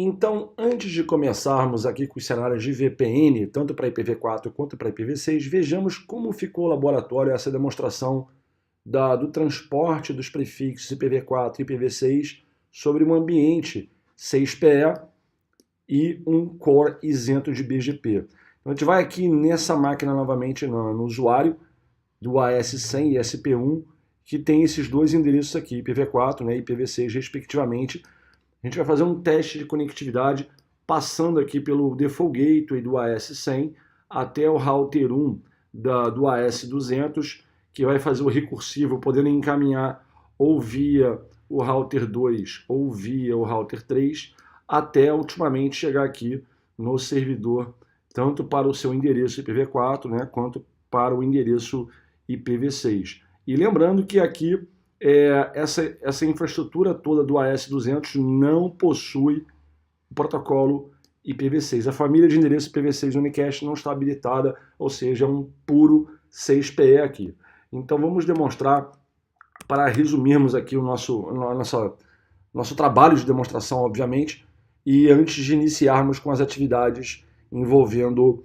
Então, antes de começarmos aqui com os cenários de VPN, tanto para IPv4 quanto para IPv6, vejamos como ficou o laboratório, essa demonstração do transporte dos prefixos IPv4 e IPv6 sobre um ambiente 6PE e um core isento de BGP. Então, a gente vai aqui nessa máquina novamente no usuário do AS100 e SP1, que tem esses dois endereços aqui, IPv4, né, e IPv6 respectivamente. A gente vai fazer um teste de conectividade passando aqui pelo Default Gateway do AS100 até o router 1 do AS200, que vai fazer o recursivo, podendo encaminhar ou via o router 2 ou via o router 3, até ultimamente chegar aqui no servidor, tanto para o seu endereço IPv4, né, quanto para o endereço IPv6. E lembrando que aqui essa infraestrutura toda do AS200 não possui o protocolo IPv6. A família de endereço IPv6 Unicast não está habilitada, ou seja, é um puro 6PE aqui. Então vamos demonstrar, para resumirmos aqui o nosso trabalho de demonstração, obviamente, e antes de iniciarmos com as atividades envolvendo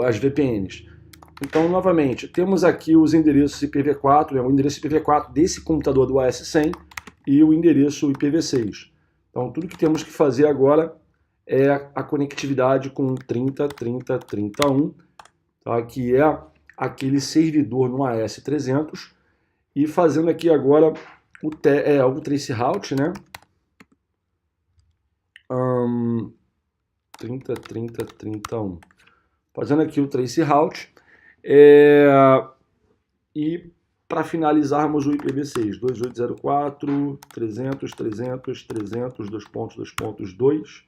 as VPNs. Então, novamente, temos aqui os endereços IPv4, né, o endereço IPv4 desse computador do AS100 e o endereço IPv6. Então, tudo que temos que fazer agora é a conectividade com 30.30.30.1, tá, que é aquele servidor no AS300, e fazendo aqui agora o traceroute, né? 30.30.30.1. Fazendo aqui o traceroute. E para finalizarmos o IPv6, 2804, 300, 300, 300, 2.2.2.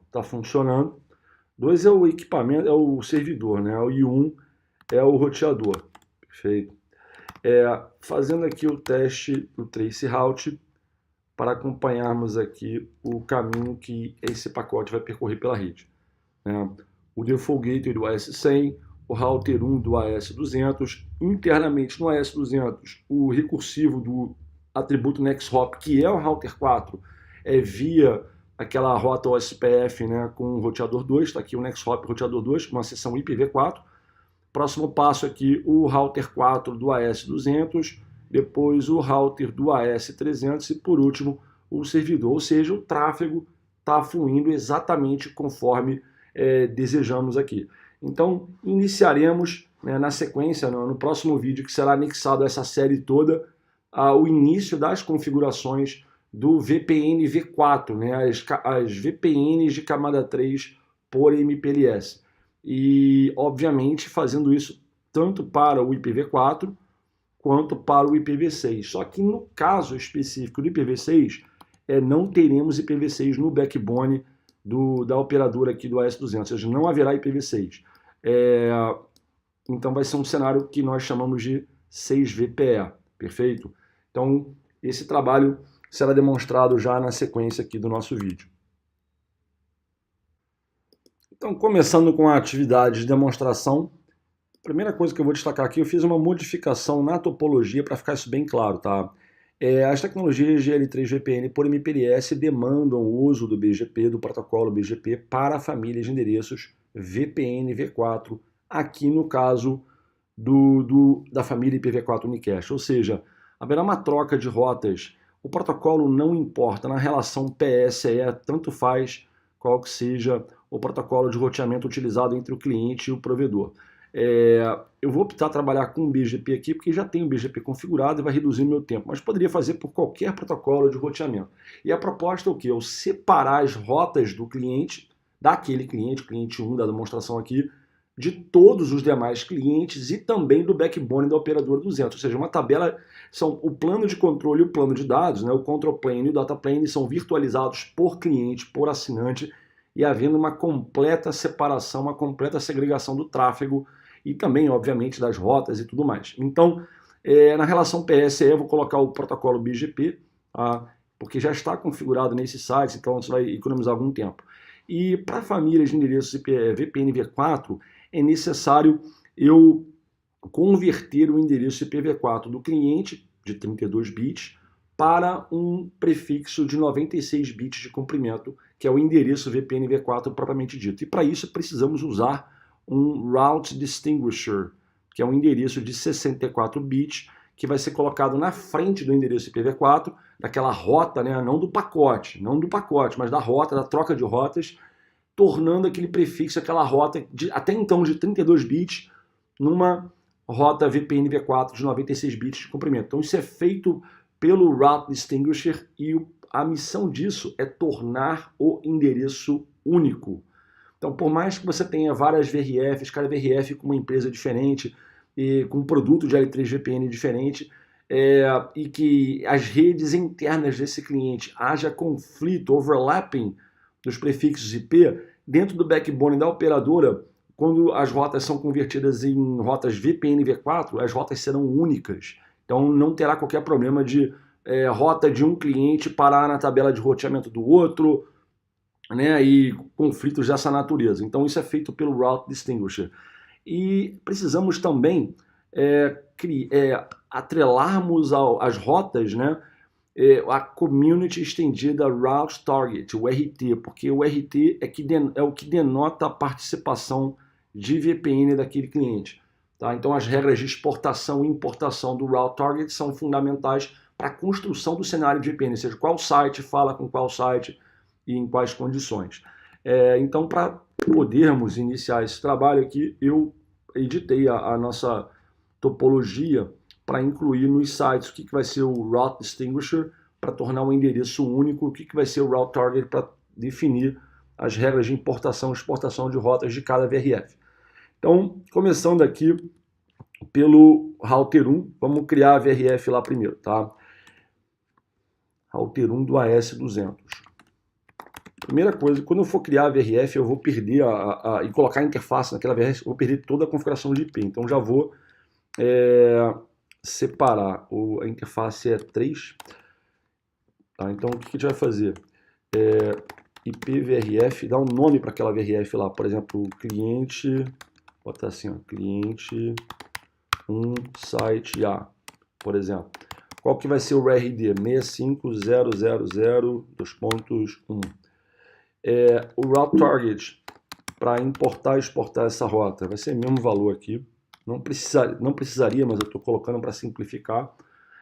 Está funcionando. 2 é o equipamento, é o servidor, né? E 1 é o roteador. Perfeito. Fazendo aqui o teste do traceroute para acompanharmos aqui o caminho que esse pacote vai percorrer pela rede. O Default Gateway do AS100, o router 1 do AS200, internamente no AS200, o recursivo do atributo NextHop, que é o router 4, via aquela rota OSPF, né, com o roteador 2, está aqui o NextHop roteador 2, uma seção IPv4. Próximo passo aqui, o router 4 do AS200, depois o router do AS300 e, por último, o servidor, ou seja, o tráfego está fluindo exatamente conforme desejamos aqui. Então, iniciaremos, né, na sequência, no próximo vídeo, que será anexado a essa série toda, o início das configurações do VPN V4, né, as VPNs de camada 3 por MPLS. E, obviamente, fazendo isso tanto para o IPv4 quanto para o IPv6. Só que no caso específico do IPv6, não teremos IPv6 no backbone da operadora aqui do AS200, ou seja, não haverá IPv6. Então vai ser um cenário que nós chamamos de 6VPE, perfeito? Então esse trabalho será demonstrado já na sequência aqui do nosso vídeo. Então, começando com a atividade de demonstração, a primeira coisa que eu vou destacar aqui, eu fiz uma modificação na topologia para ficar isso bem claro, tá? As tecnologias de L3VPN por MPLS demandam o uso do BGP, do protocolo BGP, para a família de endereços VPN V4, aqui no caso da família IPv4 Unicast. Ou seja, haverá uma troca de rotas, o protocolo não importa, na relação PSE, tanto faz qual que seja o protocolo de roteamento utilizado entre o cliente e o provedor. Eu vou optar trabalhar com o BGP aqui, porque já tem o BGP configurado e vai reduzir o meu tempo, mas poderia fazer por qualquer protocolo de roteamento. E a proposta é o quê? Eu separar as rotas do cliente, daquele cliente, cliente 1 da demonstração aqui, de todos os demais clientes e também do backbone da operadora 200, ou seja, uma tabela, são o plano de controle e o plano de dados, né, o control plane e o data plane são virtualizados por cliente, por assinante, e havendo uma completa separação, uma completa segregação do tráfego e também, obviamente, das rotas e tudo mais. Então, na relação PSE, eu vou colocar o protocolo BGP, porque já está configurado nesses sites, então isso vai economizar algum tempo. E para famílias de endereços VPN V4, é necessário eu converter o endereço IPv4 do cliente, de 32 bits, para um prefixo de 96 bits de comprimento, que é o endereço VPN v4 propriamente dito. E para isso precisamos usar um Route Distinguisher, que é um endereço de 64 bits, que vai ser colocado na frente do endereço IPv4, daquela rota, né, não do pacote, mas da rota, da troca de rotas, tornando aquele prefixo, aquela rota, até então de 32 bits, numa rota VPN v4 de 96 bits de comprimento. Então isso é feito pelo Route Distinguisher e a missão disso é tornar o endereço único. Então, por mais que você tenha várias VRFs, cada VRF com uma empresa diferente, e com um produto de L3 VPN diferente, e que as redes internas desse cliente haja conflito, overlapping dos prefixos IP, dentro do backbone da operadora, quando as rotas são convertidas em rotas VPN v4, as rotas serão únicas. Então não terá qualquer problema de rota de um cliente parar na tabela de roteamento do outro, né, e conflitos dessa natureza. Então isso é feito pelo Route Distinguisher. E precisamos também atrelarmos às rotas, né, a Community Estendida Route Target, o RT, porque o RT é o que denota a participação de VPN daquele cliente. Tá? Então as regras de exportação e importação do Route Target são fundamentais para a construção do cenário de VPN, ou seja, qual site fala com qual site e em quais condições. Então, para podermos iniciar esse trabalho aqui, eu editei a nossa topologia para incluir nos sites o que vai ser o Route Distinguisher para tornar um endereço único, o que vai ser o Route Target para definir as regras de importação e exportação de rotas de cada VRF. Então, começando aqui pelo Router 1, vamos criar a VRF lá primeiro, tá? Router 1 do AS200. Primeira coisa, quando eu for criar a VRF, eu vou perder e colocar a interface naquela VRF, eu vou perder toda a configuração de IP. Então já vou separar. A interface é 3. Tá? Então o que a gente vai fazer? IPVRF, dá um nome para aquela VRF lá. Por exemplo, cliente, botar assim, ó, cliente 1 site A, por exemplo. Qual que vai ser o RD? 65000.2.1. O Route Target, para importar e exportar essa rota, vai ser o mesmo valor aqui. Não precisaria, mas eu estou colocando para simplificar.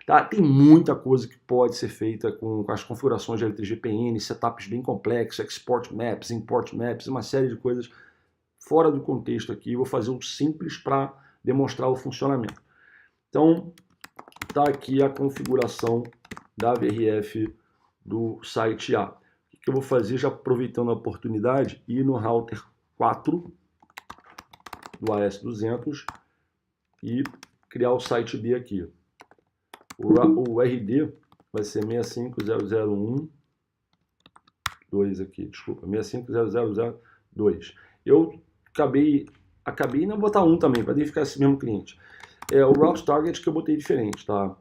Tá? Tem muita coisa que pode ser feita com as configurações de L3GPN, setups bem complexos, export maps, import maps, uma série de coisas fora do contexto aqui. Eu vou fazer um simples para demonstrar o funcionamento. Então, está aqui a configuração da VRF do site A. O que eu vou fazer, já aproveitando a oportunidade, ir no router 4 do AS200 e criar o site B aqui. O RD vai ser 65001.2 aqui, desculpa, 65000.2. Eu acabei não botar 1 também, para ficar esse mesmo cliente. O Route Target que eu botei diferente, tá?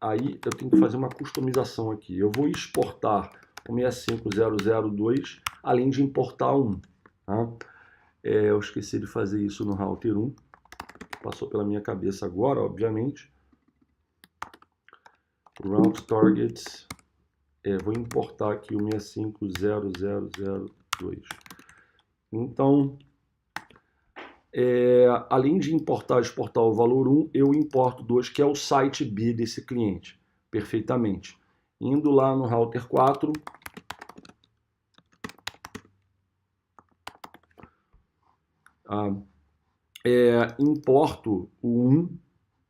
Aí eu tenho que fazer uma customização aqui. Eu vou exportar o 65002, além de importar 1. Tá? Eu esqueci de fazer isso no Router 1. Passou pela minha cabeça agora, obviamente. Route Targets. Vou importar aqui o 65002. Então, além de importar e exportar o valor 1, eu importo 2, que é o site B desse cliente, perfeitamente. Indo lá no router 4, importo o 1,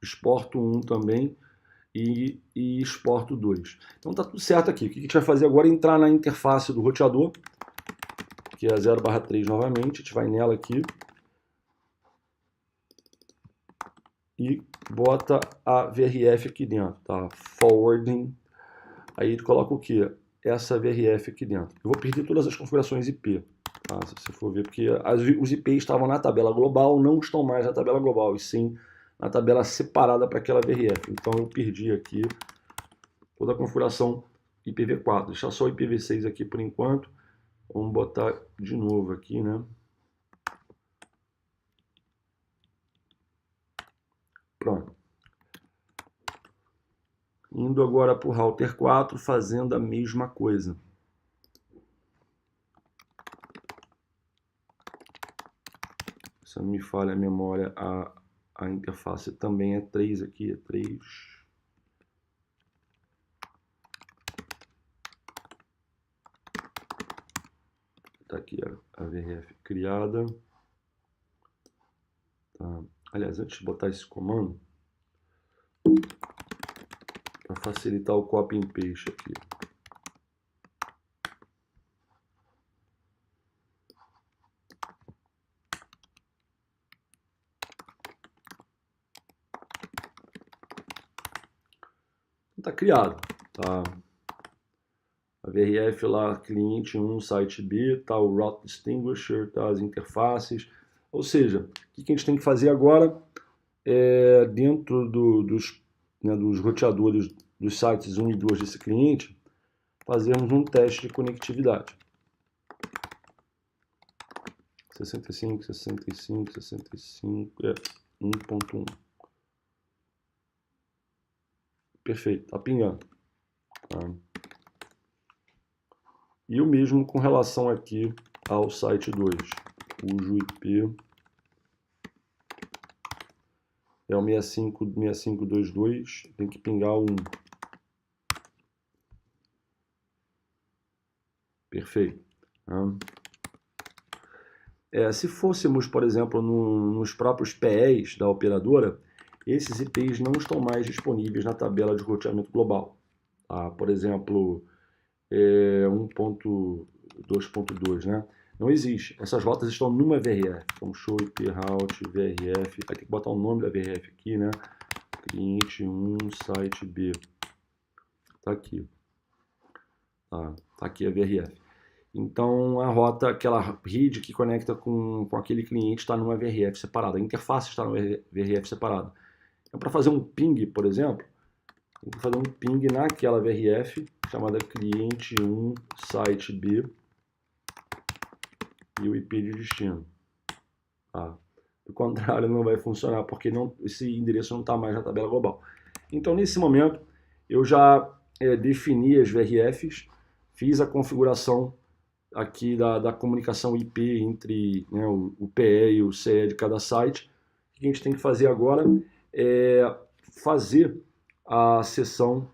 exporto o 1 também e exporto 2. Então tá tudo certo aqui. O que a gente vai fazer agora é entrar na interface do roteador, que é a 0/3 novamente, a gente vai nela aqui e bota a VRF aqui dentro, tá? Forwarding, aí coloca o que? Essa VRF aqui dentro. Eu vou perder todas as configurações IP, tá? Se você for ver, porque os IPs estavam na tabela global, não estão mais na tabela global, e sim na tabela separada para aquela VRF. Então eu perdi aqui toda a configuração IPv4, deixar só o IPv6 aqui por enquanto. Vamos botar de novo aqui, né? Indo agora para o router 4, fazendo a mesma coisa. Se não me falha a memória, a interface também é 3 aqui, é 3. Está aqui a VRF criada. Tá. Aliás, antes de botar esse comando, para facilitar o copy and paste aqui. Está criado, tá? A VRF lá, cliente 1, site B, tá o Route Distinguisher, tá as interfaces. Ou seja, o que a gente tem que fazer agora é, dentro dos roteadores dos sites 1 e 2 desse cliente, fazermos um teste de conectividade. 65, 65, 65, 1.1. Perfeito, tá pingando. Tá? E o mesmo com relação aqui ao site 2, cujo IP é o 6522, tem que pingar o 1. Perfeito. Tá? Se fôssemos, por exemplo, nos próprios PEs da operadora, esses IPs não estão mais disponíveis na tabela de roteamento global. Tá? Por exemplo, 1.2.2, né? Não existe. Essas rotas estão numa VRF. Então, show IP route VRF. Vai ter que botar o nome da VRF aqui, né? Cliente 1, site B. Tá aqui. Tá aqui a VRF. Então, a rota, aquela rede que conecta com aquele cliente está numa VRF separada. A interface está numa VRF separada. Então, para fazer um ping, por exemplo, tem que fazer um ping naquela VRF chamada cliente 1 site B e o IP de destino. Tá? Do contrário, não vai funcionar, porque esse endereço não está mais na tabela global. Então, nesse momento, eu já defini as VRFs, fiz a configuração aqui da comunicação IP entre, né, o PE e o CE de cada site. O que a gente tem que fazer agora é fazer a sessão,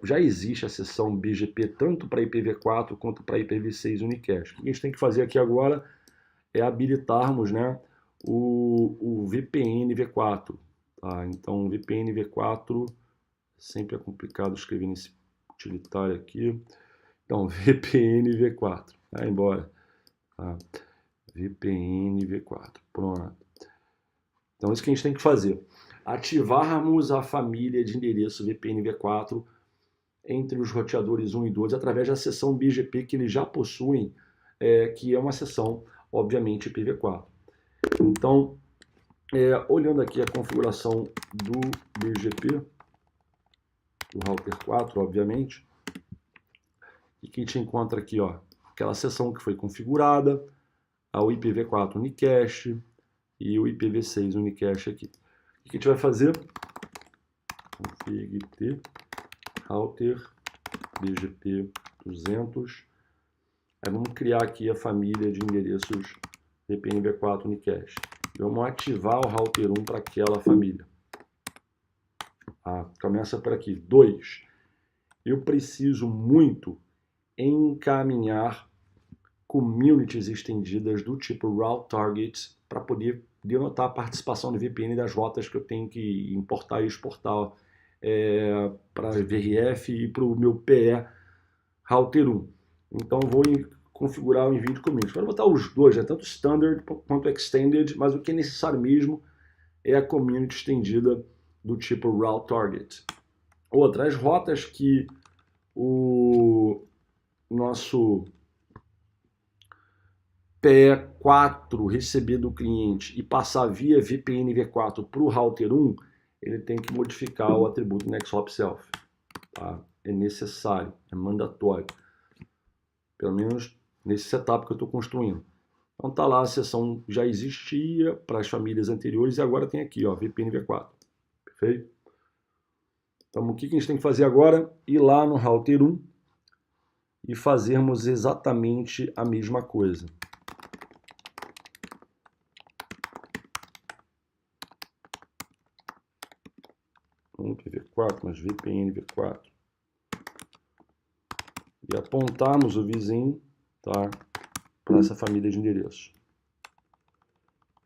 já existe a sessão BGP tanto para IPv4 quanto para IPv6 unicast. O que a gente tem que fazer aqui agora é habilitarmos, né, o VPN V4. Tá? Então, VPN V4, sempre é complicado escrever nesse utilitário aqui. Então, VPN V4, vai embora. Tá? VPN V4, pronto. Então, isso que a gente tem que fazer. Ativarmos a família de endereço VPN V4 entre os roteadores 1 e 2 através da seção BGP que eles já possuem, que é uma seção, obviamente, IPv4. Então, olhando aqui a configuração do BGP, do router 4, obviamente, e que a gente encontra aqui, ó, aquela seção que foi configurada, o IPv4 unicast e o IPv6 unicast aqui. O que a gente vai fazer? Config t router BGP 200. Aí vamos criar aqui a família de endereços VPN V4 unicast. Vamos ativar o router 1 para aquela família. Começa por aqui. 2. Eu preciso muito encaminhar communities estendidas do tipo route targets para poder denotar a participação do VPN das rotas que eu tenho que importar e exportar para a VRF e para o meu PE router 1. Então vou configurar o envio de communities. Vou botar os dois, né? Tanto standard quanto extended, mas o que é necessário mesmo é a community estendida do tipo route target. Outra, as rotas que o nosso PE4 receber do cliente e passar via VPN V4 para o router 1, ele tem que modificar o atributo NextHop Self. Tá? É necessário, é mandatório. Pelo menos nesse setup que eu estou construindo. Então tá lá, a seção já existia para as famílias anteriores e agora tem aqui, ó, VPN V4. Perfeito? Então, o que a gente tem que fazer agora? Ir lá no router 1 e fazermos exatamente a mesma coisa. IPv4 mais VPN v4. E apontarmos o vizinho, tá, para essa família de endereços.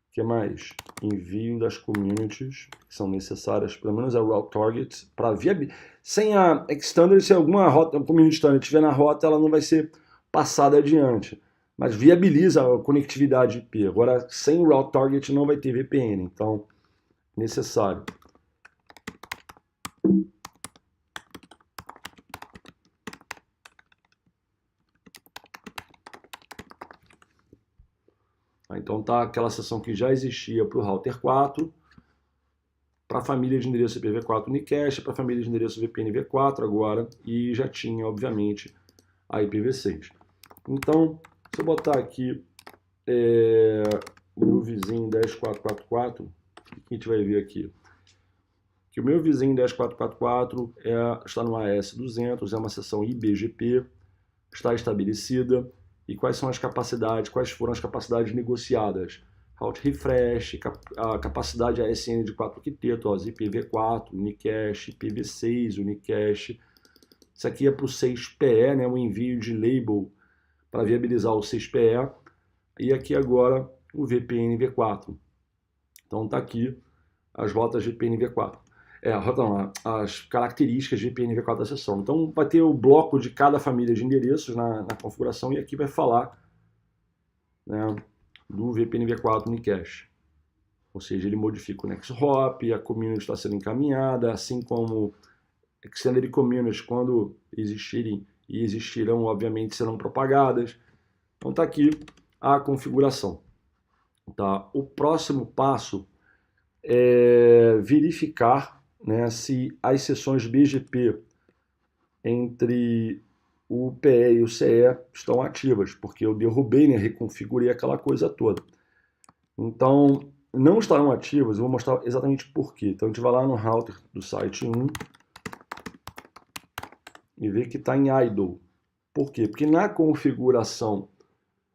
O que mais? Envio das communities, que são necessárias, pelo menos a route target, para viabilizar. Sem a extender, se alguma rota, community standard estiver na rota, ela não vai ser passada adiante. Mas viabiliza a conectividade IP. Agora, sem o route target não vai ter VPN, então, necessário. Então tá aquela seção que já existia para o router 4, para a família de endereço IPv4 Unicast, para a família de endereço VPN v4 agora, e já tinha, obviamente, a IPv6. Então, se eu botar aqui o meu vizinho 10444, o que a gente vai ver aqui? Que o meu vizinho 10444 está no AS200, é uma seção IBGP, está estabelecida. E quais são as capacidades, quais foram as capacidades negociadas? Route refresh, a capacidade ASN de 4 octetos, IPv4, Unicast, IPv6, Unicast. Isso aqui é para o 6PE, né, o envio de label para viabilizar o 6PE. E aqui agora o VPN v4. Então está aqui as rotas VPN v4. As características de VPN v4 da seção. Então vai ter o bloco de cada família de endereços na configuração e aqui vai falar, né, do VPN v4 Unicast. Ou seja, ele modifica o next hop, a community está sendo encaminhada, assim como extended communities, quando existirem e existirão, obviamente, serão propagadas. Então está aqui a configuração. Tá? O próximo passo é verificar, né, se as seções BGP entre o PE e o CE estão ativas, porque eu derrubei, né, reconfigurei aquela coisa toda. Então, não estarão ativas, eu vou mostrar exatamente por quê. Então, a gente vai lá no router do site 1 e vê que está em idle. Por quê? Porque na configuração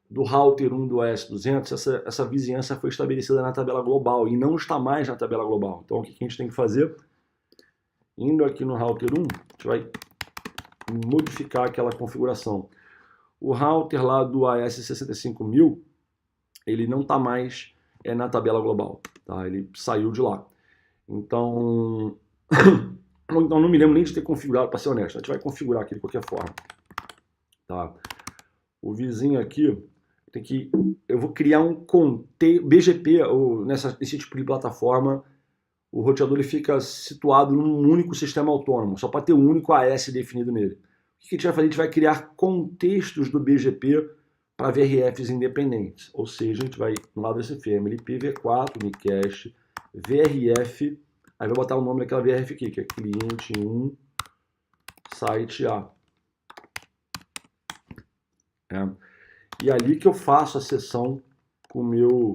do router 1 do AS200, essa vizinhança foi estabelecida na tabela global e não está mais na tabela global. Então, o que a gente tem que fazer? Indo aqui no router 1, a gente vai modificar aquela configuração. O router lá do AS65000, ele não está mais na tabela global, tá? Ele saiu de lá. Então, não me lembro nem de ter configurado, para ser honesto. A gente vai configurar aqui de qualquer forma. Tá? O vizinho aqui, eu vou criar um BGP, ou nesse tipo de plataforma, o roteador ele fica situado num único sistema autônomo, só para ter um único AS definido nele. O que a gente vai fazer? A gente vai criar contextos do BGP para VRFs independentes. Ou seja, a gente vai no lado desse family, IPv4, Unicast, VRF, aí vai botar o nome daquela VRF aqui, que é cliente 1, site A. E é ali que eu faço a sessão com o meu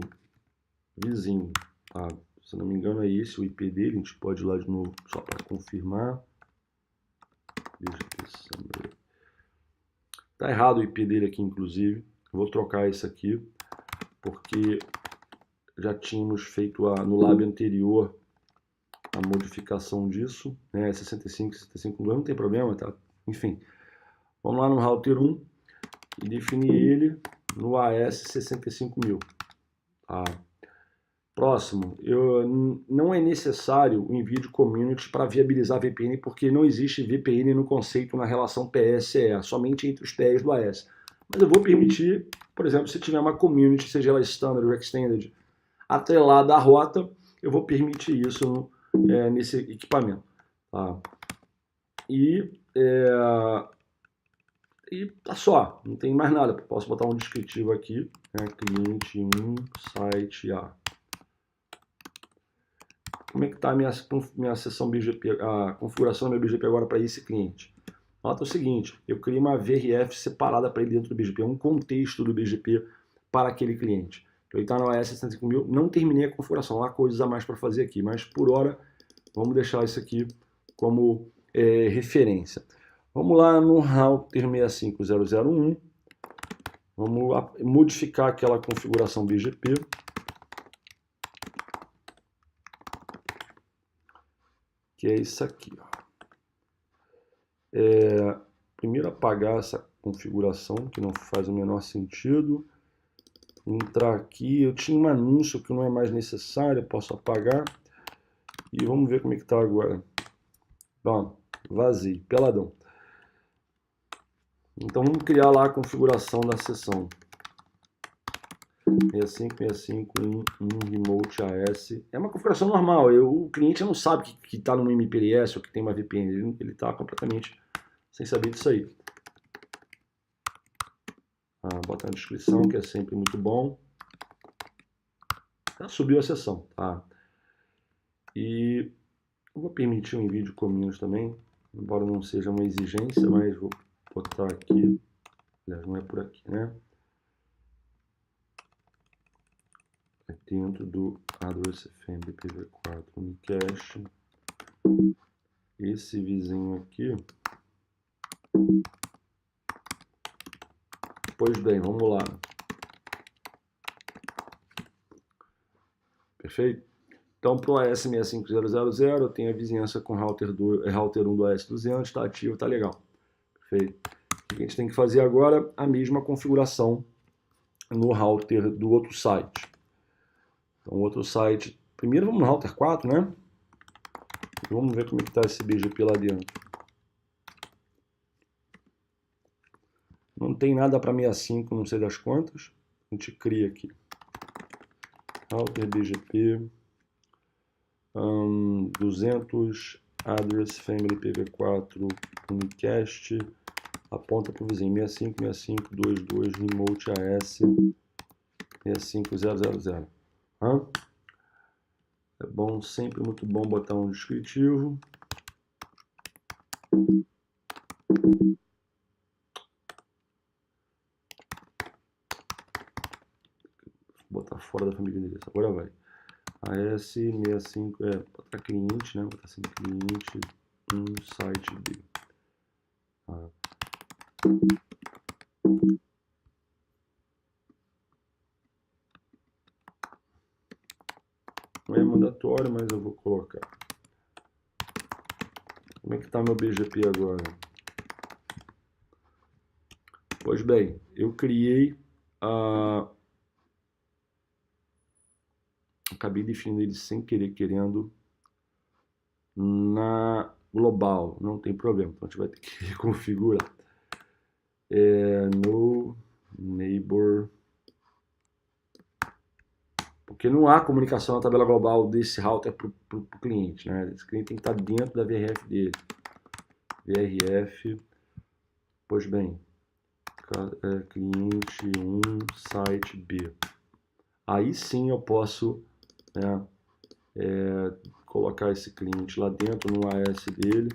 vizinho. Tá? Se não me engano é esse o IP dele, a gente pode ir lá de novo só para confirmar. Tá errado o IP dele aqui, inclusive. Eu vou trocar esse aqui, porque já tínhamos feito no lab anterior a modificação disso. Né? 65, não tem problema, tá? Enfim, vamos lá no router 1 e definir ele no AS65000. Tá? Próximo, não é necessário o envio de community para viabilizar VPN, porque não existe VPN no conceito na relação PE-CE, somente entre os PEs do AS. Mas eu vou permitir, por exemplo, se tiver uma community, seja ela standard ou extended, atrelada à rota, eu vou permitir isso nesse equipamento. Tá? E tá só, não tem mais nada. Posso botar um descritivo aqui, né? Cliente 1, site A. Como é que está a minha seção BGP, a configuração do meu BGP agora para esse cliente? Nota o seguinte, eu criei uma VRF separada para ele dentro do BGP, um contexto do BGP para aquele cliente. Então ele está no AS65000, não terminei a configuração, há coisas a mais para fazer aqui, mas por hora vamos deixar isso aqui como referência. Vamos lá no router 65001. Vamos modificar aquela configuração BGP. Que é isso aqui. Ó. Primeiro apagar essa configuração, que não faz o menor sentido. Entrar aqui. Eu tinha um anúncio que não é mais necessário, eu posso apagar. E vamos ver como é que está agora. Bom, vazio, peladão. Então vamos criar lá a configuração da sessão. 65.65.1.1 Remote AS. É uma configuração normal. O cliente não sabe que está no MPLS ou que tem uma VPN. Ele está completamente sem saber disso aí. Bota na descrição, que é sempre muito bom. Já subiu a sessão, tá? E eu vou permitir um envio de comandos também, embora não seja uma exigência, mas vou botar aqui. Aliás, não é por aqui, né? É dentro do Address FM IPv4 Unicast. Esse vizinho aqui. Pois bem, vamos lá. Perfeito? Então, para o AS65000, eu tenho a vizinhança com router 1 do AS200, está ativo, está legal. Perfeito. O que a gente tem que fazer agora? A mesma configuração no router do outro site. Então, o outro site... Primeiro vamos no router 4, né? Vamos ver como é que está esse BGP lá dentro. Não tem nada para 65, não sei das quantas. A gente cria aqui. Router BGP 200 Address Family IPv4 Unicast. Aponta para o vizinho 65.65.22 Remote AS 65000. É bom, sempre muito bom botar um descritivo. Vou botar fora da família endereço. Agora vai. AS65, botar cliente, né? Botar assim, cliente, site B. Não é mandatório, mas eu vou colocar. Como é que está meu BGP agora? Pois bem, eu criei acabei definindo ele sem querer, querendo na global, não tem problema, então a gente vai ter que reconfigurar. No neighbor, porque não há comunicação na tabela global desse router para o cliente, né? Esse cliente tem que estar dentro da VRF dele. VRF, pois bem, cliente 1, site B. Aí sim eu posso, né, colocar esse cliente lá dentro no AS dele,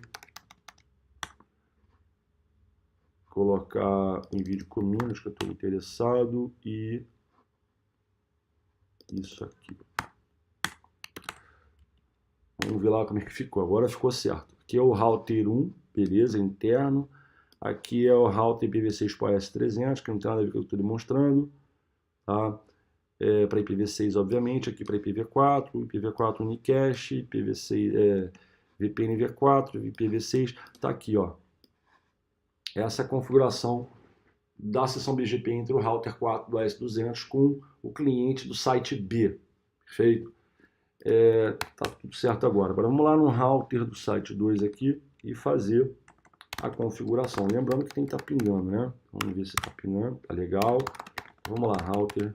colocar envio de comandos que eu estou interessado e isso aqui. Vamos ver lá como é que ficou. Agora ficou certo. Aqui é o router 1, beleza, interno. Aqui é o router IPv6 para AS300, que não tem nada a ver com o que eu estou demonstrando. Tá? Para IPv6, obviamente. Aqui para IPv4, IPv4 Unicast, IPv6, VPN V4, IPv6. Tá aqui, ó. Essa é a configuração da seção BGP entre o router 4 do AS200 com o cliente do site B. Perfeito? Tá tudo certo agora. Agora vamos lá no router do site 2 aqui e fazer a configuração. Lembrando que tem que estar pingando, né? Vamos ver se está pingando. Tá legal. Vamos lá, router.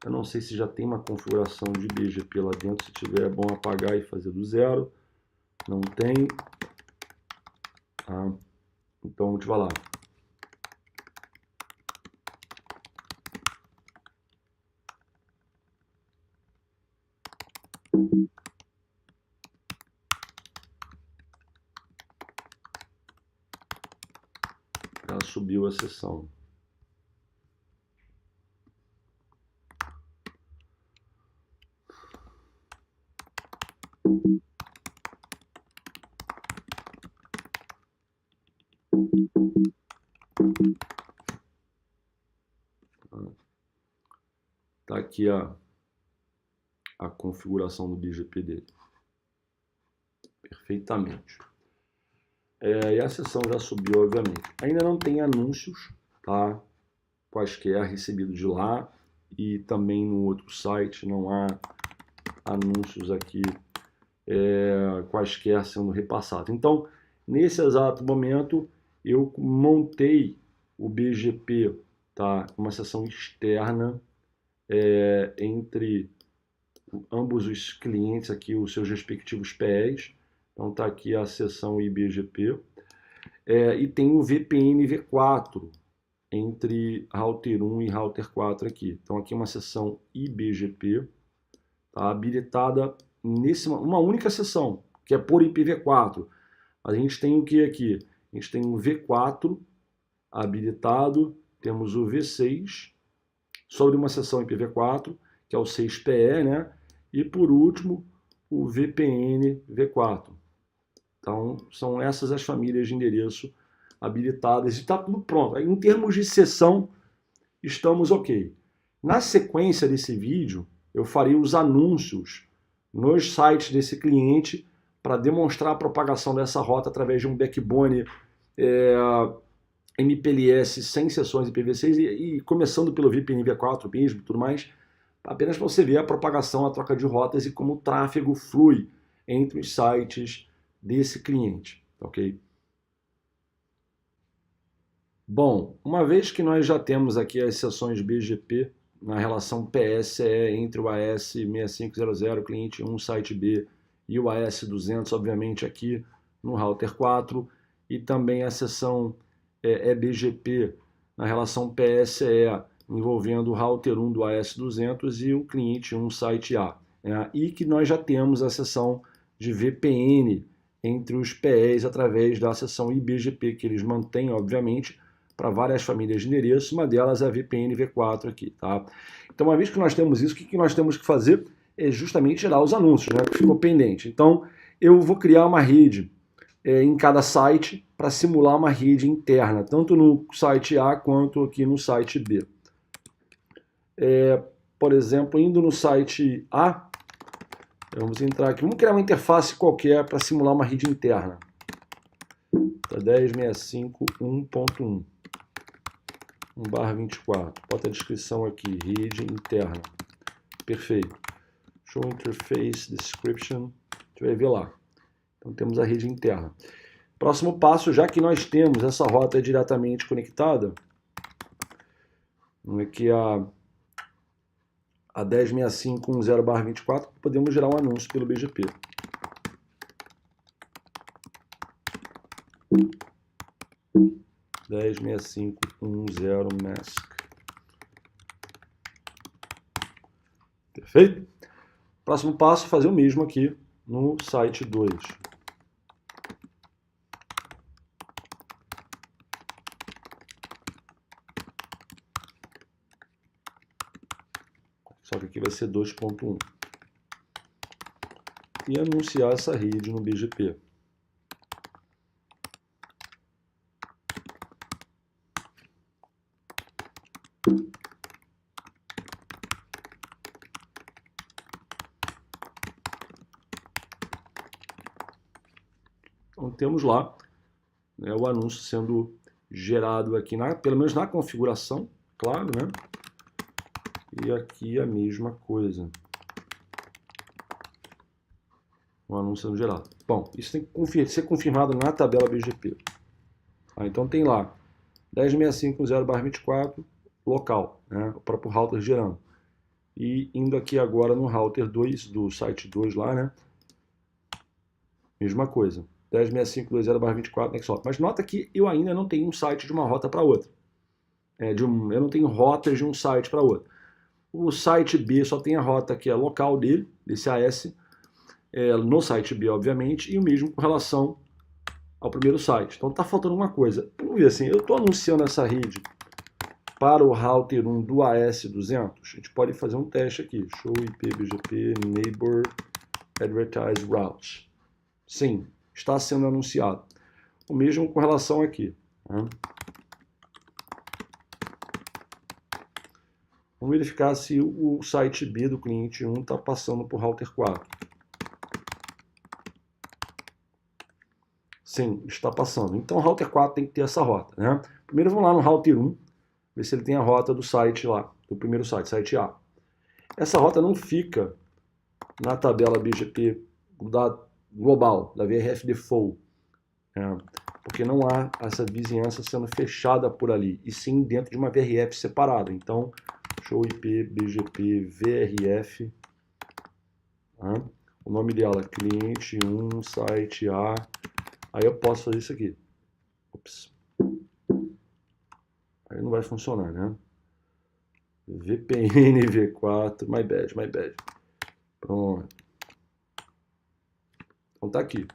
Eu não sei se já tem uma configuração de BGP lá dentro. Se tiver, é bom apagar e fazer do zero. Não tem. Tá? Então, a gente vai lá. Já subiu a sessão. Tá aqui a configuração do BGP dele. Perfeitamente. E a sessão já subiu, obviamente. Ainda não tem anúncios, tá? Quaisquer recebidos de lá. E também no outro site não há anúncios aqui quaisquer sendo repassados. Então, nesse exato momento, eu montei o BGP, tá? Uma sessão externa entre ambos os clientes aqui, os seus respectivos PEs. Então tá aqui a seção IBGP. E tem o VPN V4 entre router 1 e router 4 aqui. Então aqui uma seção IBGP, tá habilitada uma única seção, que é por IPv4. A gente tem o que aqui? A gente tem o V4 habilitado, temos o V6 sobre uma seção IPv4, que é o 6PE, né? E por último, o VPN V4. Então, são essas as famílias de endereço habilitadas e está tudo pronto. Em termos de sessão, estamos ok. Na sequência desse vídeo, eu farei os anúncios nos sites desse cliente para demonstrar a propagação dessa rota através de um backbone MPLS sem sessões IPv6 e começando pelo VPN V4 mesmo, tudo mais, apenas para você ver a propagação, a troca de rotas e como o tráfego flui entre os sites desse cliente, ok? Bom, uma vez que nós já temos aqui as sessões BGP na relação PSE entre o AS6500, cliente 1, site B, e o AS200, obviamente aqui no router 4, e também a seção BGP na relação PSE, envolvendo o router 1 do AS200 e o cliente 1, site A. E que nós já temos a seção de VPN entre os PEs através da seção IBGP, que eles mantêm, obviamente, para várias famílias de endereços, uma delas é a VPN V4 aqui, tá? Então, uma vez que nós temos isso, o que nós temos que fazer é justamente gerar os anúncios, né, que ficou pendente. Então, eu vou criar uma rede em cada site para simular uma rede interna, tanto no site A quanto aqui no site B. Por exemplo, indo no site A, vamos entrar aqui, vamos criar uma interface qualquer para simular uma rede interna. 10.65.1.1 1/24. Bota a descrição aqui, rede interna. Perfeito. Show interface description. A gente vai ver lá. Então temos a rede interna. Próximo passo, já que nós temos essa rota diretamente conectada, aqui a 10.65.10/24, podemos gerar um anúncio pelo BGP. (10.65.10 mask). Perfeito? Próximo passo, fazer o mesmo aqui no site 2. Só que aqui vai ser 2.1. E anunciar essa rede no BGP. Então temos lá, né, o anúncio sendo gerado aqui, pelo menos na configuração, claro, né? E aqui a mesma coisa. O anúncio sendo gerado. Bom, isso tem que ser confirmado na tabela BGP. Então tem lá 10.65.0/24 local, né, o próprio router gerando. E indo aqui agora no router 2, do site 2 lá, né? Mesma coisa. 10.65.20/24 Nextop. Mas nota que eu ainda não tenho um site de uma rota para outra. Eu não tenho rotas de um site para outro. O site B só tem a rota que é local dele, desse AS, no site B, obviamente, e o mesmo com relação ao primeiro site. Então está faltando uma coisa. Vamos ver assim, eu estou anunciando essa rede para o router 1 do AS200. A gente pode fazer um teste aqui. Show IP BGP Neighbor Advertise Routes. Sim, está sendo anunciado. O mesmo com relação aqui. Tá? Vamos verificar se o site B do cliente 1 está passando por router 4. Sim, está passando. Então o router 4 tem que ter essa rota, né? Primeiro vamos lá no router 1, ver se ele tem a rota do site lá, do primeiro site, site A. Essa rota não fica na tabela BGP da global, da VRF Default, porque não há essa vizinhança sendo fechada por ali, e sim dentro de uma VRF separada. Então, show IP BGP VRF, o nome dela, cliente 1, site A, aí eu posso fazer isso aqui. Ops. Aí não vai funcionar, né? VPN V4, my bad. Pronto. Então tá aqui.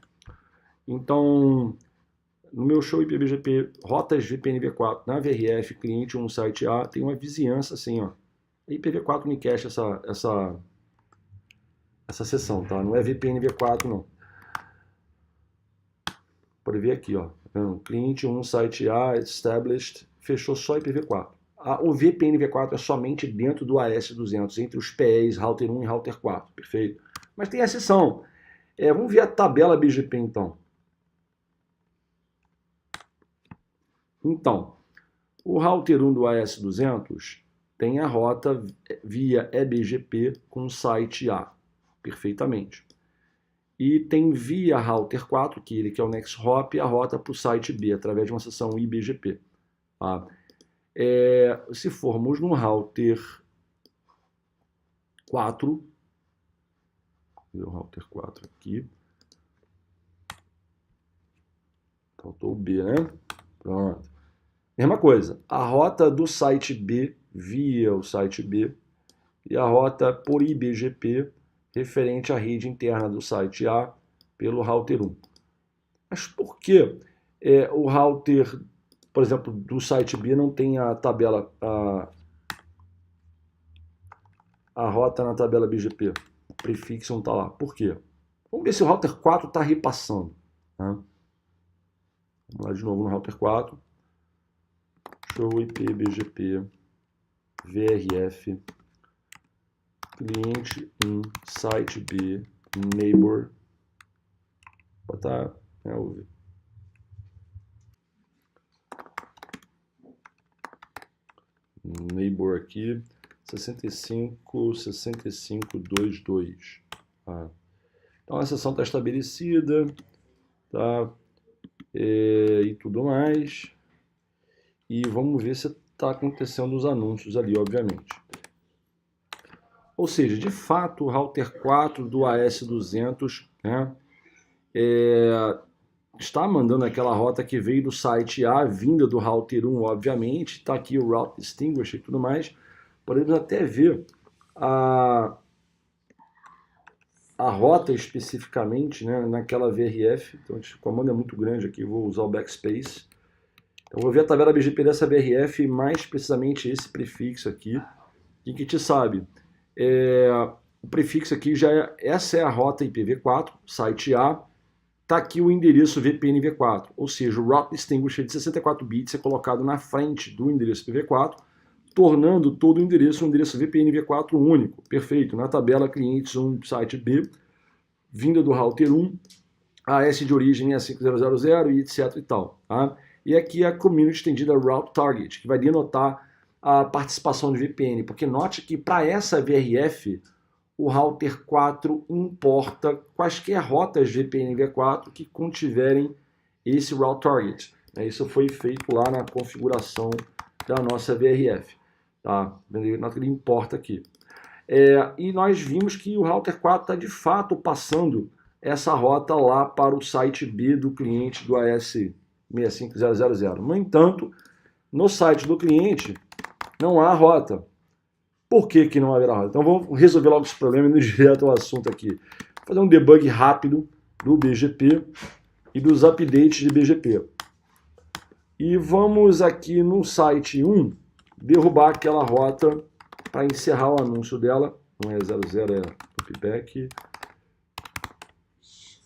Então, no meu show IPBGP, rotas VPN V4 na VRF, cliente 1, site A, tem uma vizinhança assim, ó. IPv4 me cache essa seção, tá? Não é VPN V4, não. Pode ver aqui, ó. Cliente 1, site A, established, fechou só IPv4. O VPN V4 é somente dentro do AS200, entre os PEs, router 1 e router 4, perfeito? Mas tem exceção. Vamos ver a tabela BGP, então. Então, o router 1 do AS200 tem a rota via eBGP com site A, perfeitamente. E tem via router 4, que é o next hop, a rota para o site B, através de uma seção IBGP. Tá? Se formos no router 4, o router 4 aqui, faltou o B, né? Pronto. Mesma coisa, a rota do site B via o site B e a rota por IBGP referente à rede interna do site A pelo router 1. Mas por que o router, por exemplo, do site B não tem a tabela, a rota na tabela BGP? O prefixo não está lá. Por quê? Vamos ver se o router 4 está repassando. Tá? Vamos lá de novo no router 4. Show IP BGP VRF cliente 1 site B neighbor. Botar neighbor aqui 65.65.22. Então a sessão está estabelecida, tá? E tudo mais. E vamos ver se está acontecendo os anúncios ali, obviamente. Ou seja, de fato, o router 4 do AS200, né, está mandando aquela rota que veio do site A, vinda do router 1, obviamente. Está aqui o route distinguisher e tudo mais. Podemos até ver a rota especificamente, né, naquela VRF. Então, o comando é muito grande aqui, vou usar o backspace. Eu vou ver a tabela BGP dessa VRF, mais precisamente esse prefixo aqui. E que te sabe, o prefixo aqui essa é a rota IPv4, site A. Está aqui o endereço VPN V4, ou seja, o route distinguisher de 64 bits é colocado na frente do endereço IPv4, tornando todo o endereço um endereço VPN V4 único. Perfeito, na tabela clientes 1, site B, vinda do router 1, AS de origem é 5000 e etc e tal. Tá? E aqui a community estendida route target, que vai denotar a participação de VPN, porque note que para essa VRF, o router 4 importa quaisquer rotas VPN V4 que contiverem esse route target. Isso foi feito lá na configuração da nossa VRF. Tá? Ele importa aqui. E nós vimos que o router 4 está de fato passando essa rota lá para o site B do cliente do AS65000. No entanto, no site do cliente não há rota. Por que não haverá rota? Então vamos resolver logo esse problema e ir direto ao assunto aqui. Vou fazer um debug rápido do BGP e dos updates de BGP. E vamos aqui no site 1 derrubar aquela rota para encerrar o anúncio dela. Não é 00, é loopback.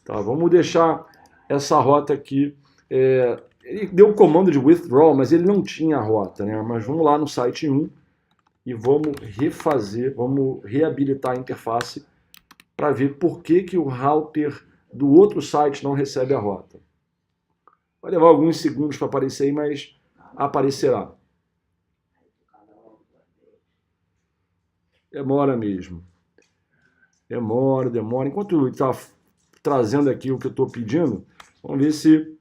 Tá, vamos deixar essa rota aqui ele deu o comando de withdraw, mas ele não tinha a rota, né? Mas vamos lá no site 1 e vamos refazer, vamos reabilitar a interface para ver por que, que o router do outro site não recebe a rota. Vai levar alguns segundos para aparecer aí, mas aparecerá. Demora mesmo. Demora. Enquanto ele está trazendo aqui o que eu estou pedindo, vamos ver se...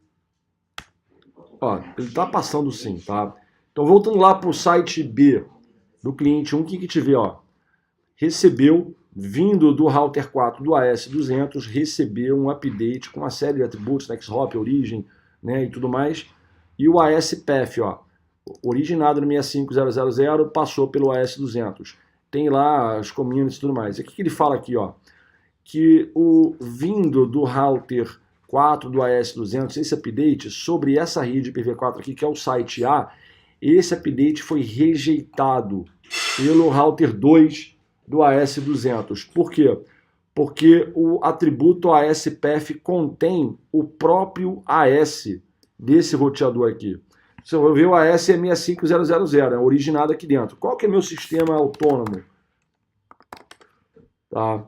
Ó, ele está passando sim, tá? Então, voltando lá para o site B do cliente 1, o que te vê, ó? Recebeu, vindo do router 4 do AS200, recebeu um update com uma série de atributos, NextHop, origem, né, e tudo mais. E o ASPath, ó, originado no 65000, passou pelo AS200. Tem lá as communities e tudo mais. E o que ele fala aqui, ó? Que o vindo do router 4 do AS200, esse update sobre essa rede IPv4 aqui, que é o site A, esse update foi rejeitado pelo router 2 do AS200. Por quê? Porque o atributo ASPath contém o próprio AS desse roteador aqui. Você vai ver o AS é 65000, é originado aqui dentro. Qual que é meu sistema autônomo? Tá?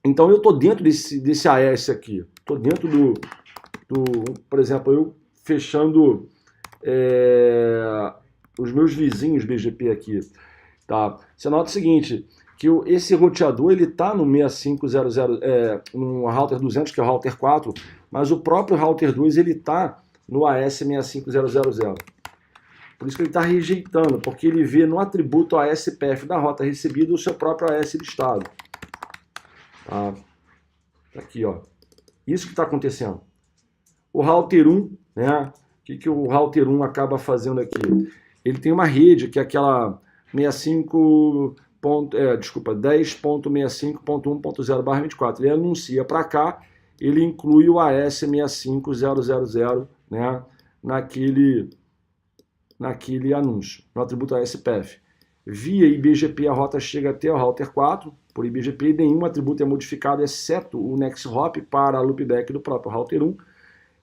Então eu estou dentro desse AS aqui. Estou dentro por exemplo, eu fechando os meus vizinhos BGP aqui. Tá? Você nota o seguinte, que esse roteador ele está no 6500, no router 200, que é o router 4, mas o próprio router 2 ele está no AS 65000. Por isso que ele está rejeitando, porque ele vê no atributo ASPath da rota recebida o seu próprio AS listado. Tá? Aqui, ó. Isso que está acontecendo. O router 1, né? O que o router 1 acaba fazendo aqui? Ele tem uma rede que é aquela 10.65.1.0/24. Ele anuncia para cá, ele inclui o AS 65000, né? Naquele anúncio, no atributo ASPath. Via IBGP, a rota chega até o router 4, por IBGP, nenhum atributo é modificado, exceto o NextHop para a loopback do próprio router 1.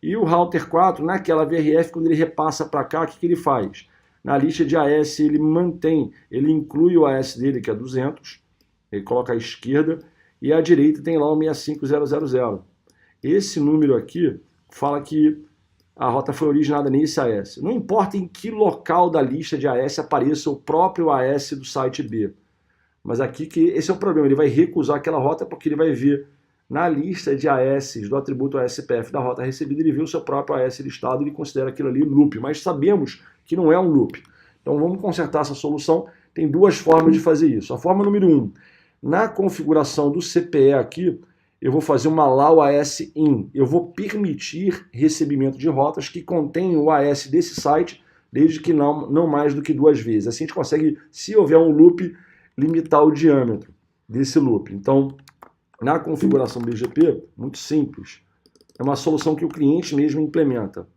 E o router 4, naquela VRF, quando ele repassa para cá, o que ele faz? Na lista de AS, ele mantém, ele inclui o AS dele, que é 200, ele coloca à esquerda, e à direita tem lá o 65000. Esse número aqui fala que a rota foi originada nesse AS. Não importa em que local da lista de AS apareça o próprio AS do site B. Mas aqui que esse é o problema, ele vai recusar aquela rota porque ele vai ver na lista de AS do atributo ASPath da rota recebida, ele vê o seu próprio AS listado e ele considera aquilo ali loop. Mas sabemos que não é um loop. Então vamos consertar essa solução. Tem duas formas de fazer isso. A forma número 1, na configuração do CPE aqui, eu vou fazer uma allow AS in. Eu vou permitir recebimento de rotas que contêm o AS desse site, desde que não mais do que 2 vezes. Assim a gente consegue, se houver um loop, limitar o diâmetro desse loop. Então, na configuração BGP, muito simples. É uma solução que o cliente mesmo implementa.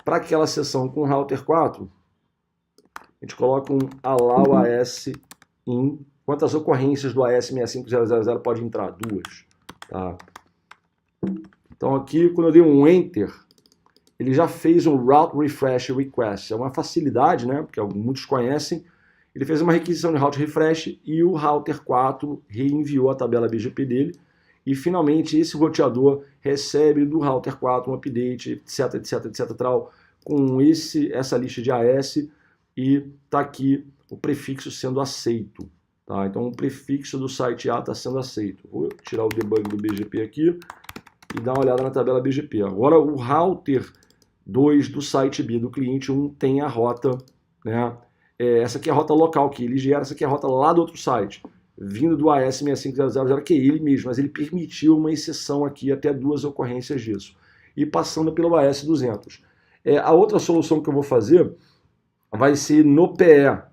Para aquela sessão com o router 4, a gente coloca um allow AS in. Quantas ocorrências do AS 65000 pode entrar? 2. Tá? Então aqui, quando eu dei um Enter, ele já fez um Route Refresh Request. É uma facilidade, né? Porque muitos conhecem. Ele fez uma requisição de Route Refresh e o router 4 reenviou a tabela BGP dele. E finalmente esse roteador recebe do router 4 um update, etc, tal, com essa lista de AS e está aqui o prefixo sendo aceito. Tá? Então o prefixo do site A está sendo aceito. Vou tirar o debug do BGP aqui e dar uma olhada na tabela BGP. Agora o router 2 do site B do cliente 1 tem a rota, né? Essa aqui é a rota local que ele gera, essa aqui é a rota lá do outro site, vindo do AS 65000, que é ele mesmo, mas ele permitiu uma exceção aqui, até 2 ocorrências disso, e passando pelo AS 200. A outra solução que eu vou fazer vai ser no PE.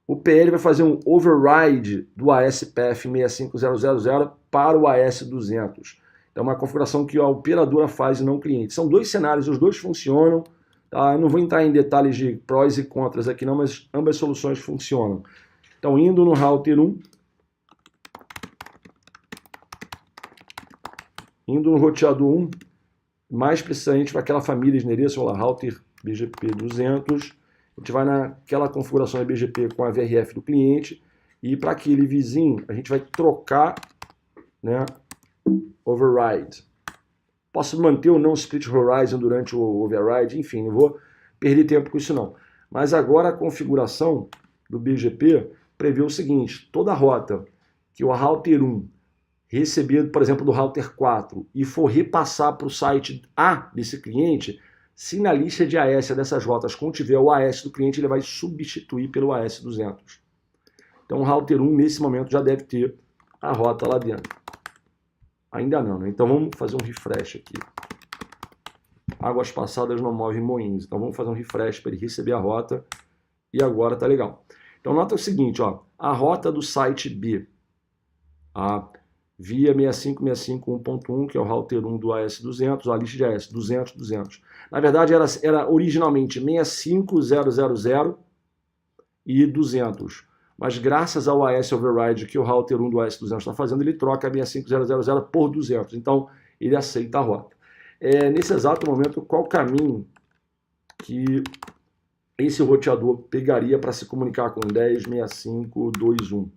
O PE ele vai fazer um override do ASPath 65000 para o AS 200. É uma configuração que a operadora faz e não o cliente. São 2 cenários, os dois funcionam. Tá? Eu não vou entrar em detalhes de prós e contras aqui não, mas ambas soluções funcionam. Então, indo no router 1, indo no roteador 1, mais precisamente para aquela família de endereço, olha lá, router BGP 200, a gente vai naquela configuração da BGP com a VRF do cliente, e para aquele vizinho, a gente vai trocar, né, override. Posso manter ou não o split horizon durante o override, enfim, não vou perder tempo com isso não. Mas agora a configuração do BGP prevê o seguinte, toda rota que o router 1 receber, por exemplo, do router 4 e for repassar para o site A desse cliente, se na lista de AS dessas rotas contiver o AS do cliente, ele vai substituir pelo AS 200. Então o router 1 nesse momento já deve ter a rota lá dentro. Ainda não, né? Então vamos fazer um refresh aqui. Águas passadas não movem moinhos. Então vamos fazer um refresh para ele receber a rota. E agora tá legal. Então nota o seguinte, ó, a rota do site B, a via 6565.1, que é o router 1 do AS200, a lista de AS 200, 200. Na verdade era originalmente 65000 e 200. Mas graças ao AS Override que o router 1 do AS200 está fazendo, ele troca a 65000 por 200. Então ele aceita a rota. Nesse exato momento, qual caminho que esse roteador pegaria para se comunicar com 10.65.2.1?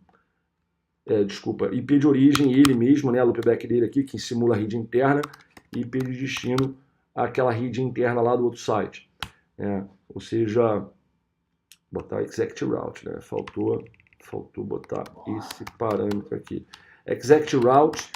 Desculpa, IP de origem, ele mesmo, né, a loopback dele aqui, que simula a rede interna, e IP de destino, aquela rede interna lá do outro site. Ou seja, botar exec route, né? Faltou botar esse parâmetro aqui. Exec route,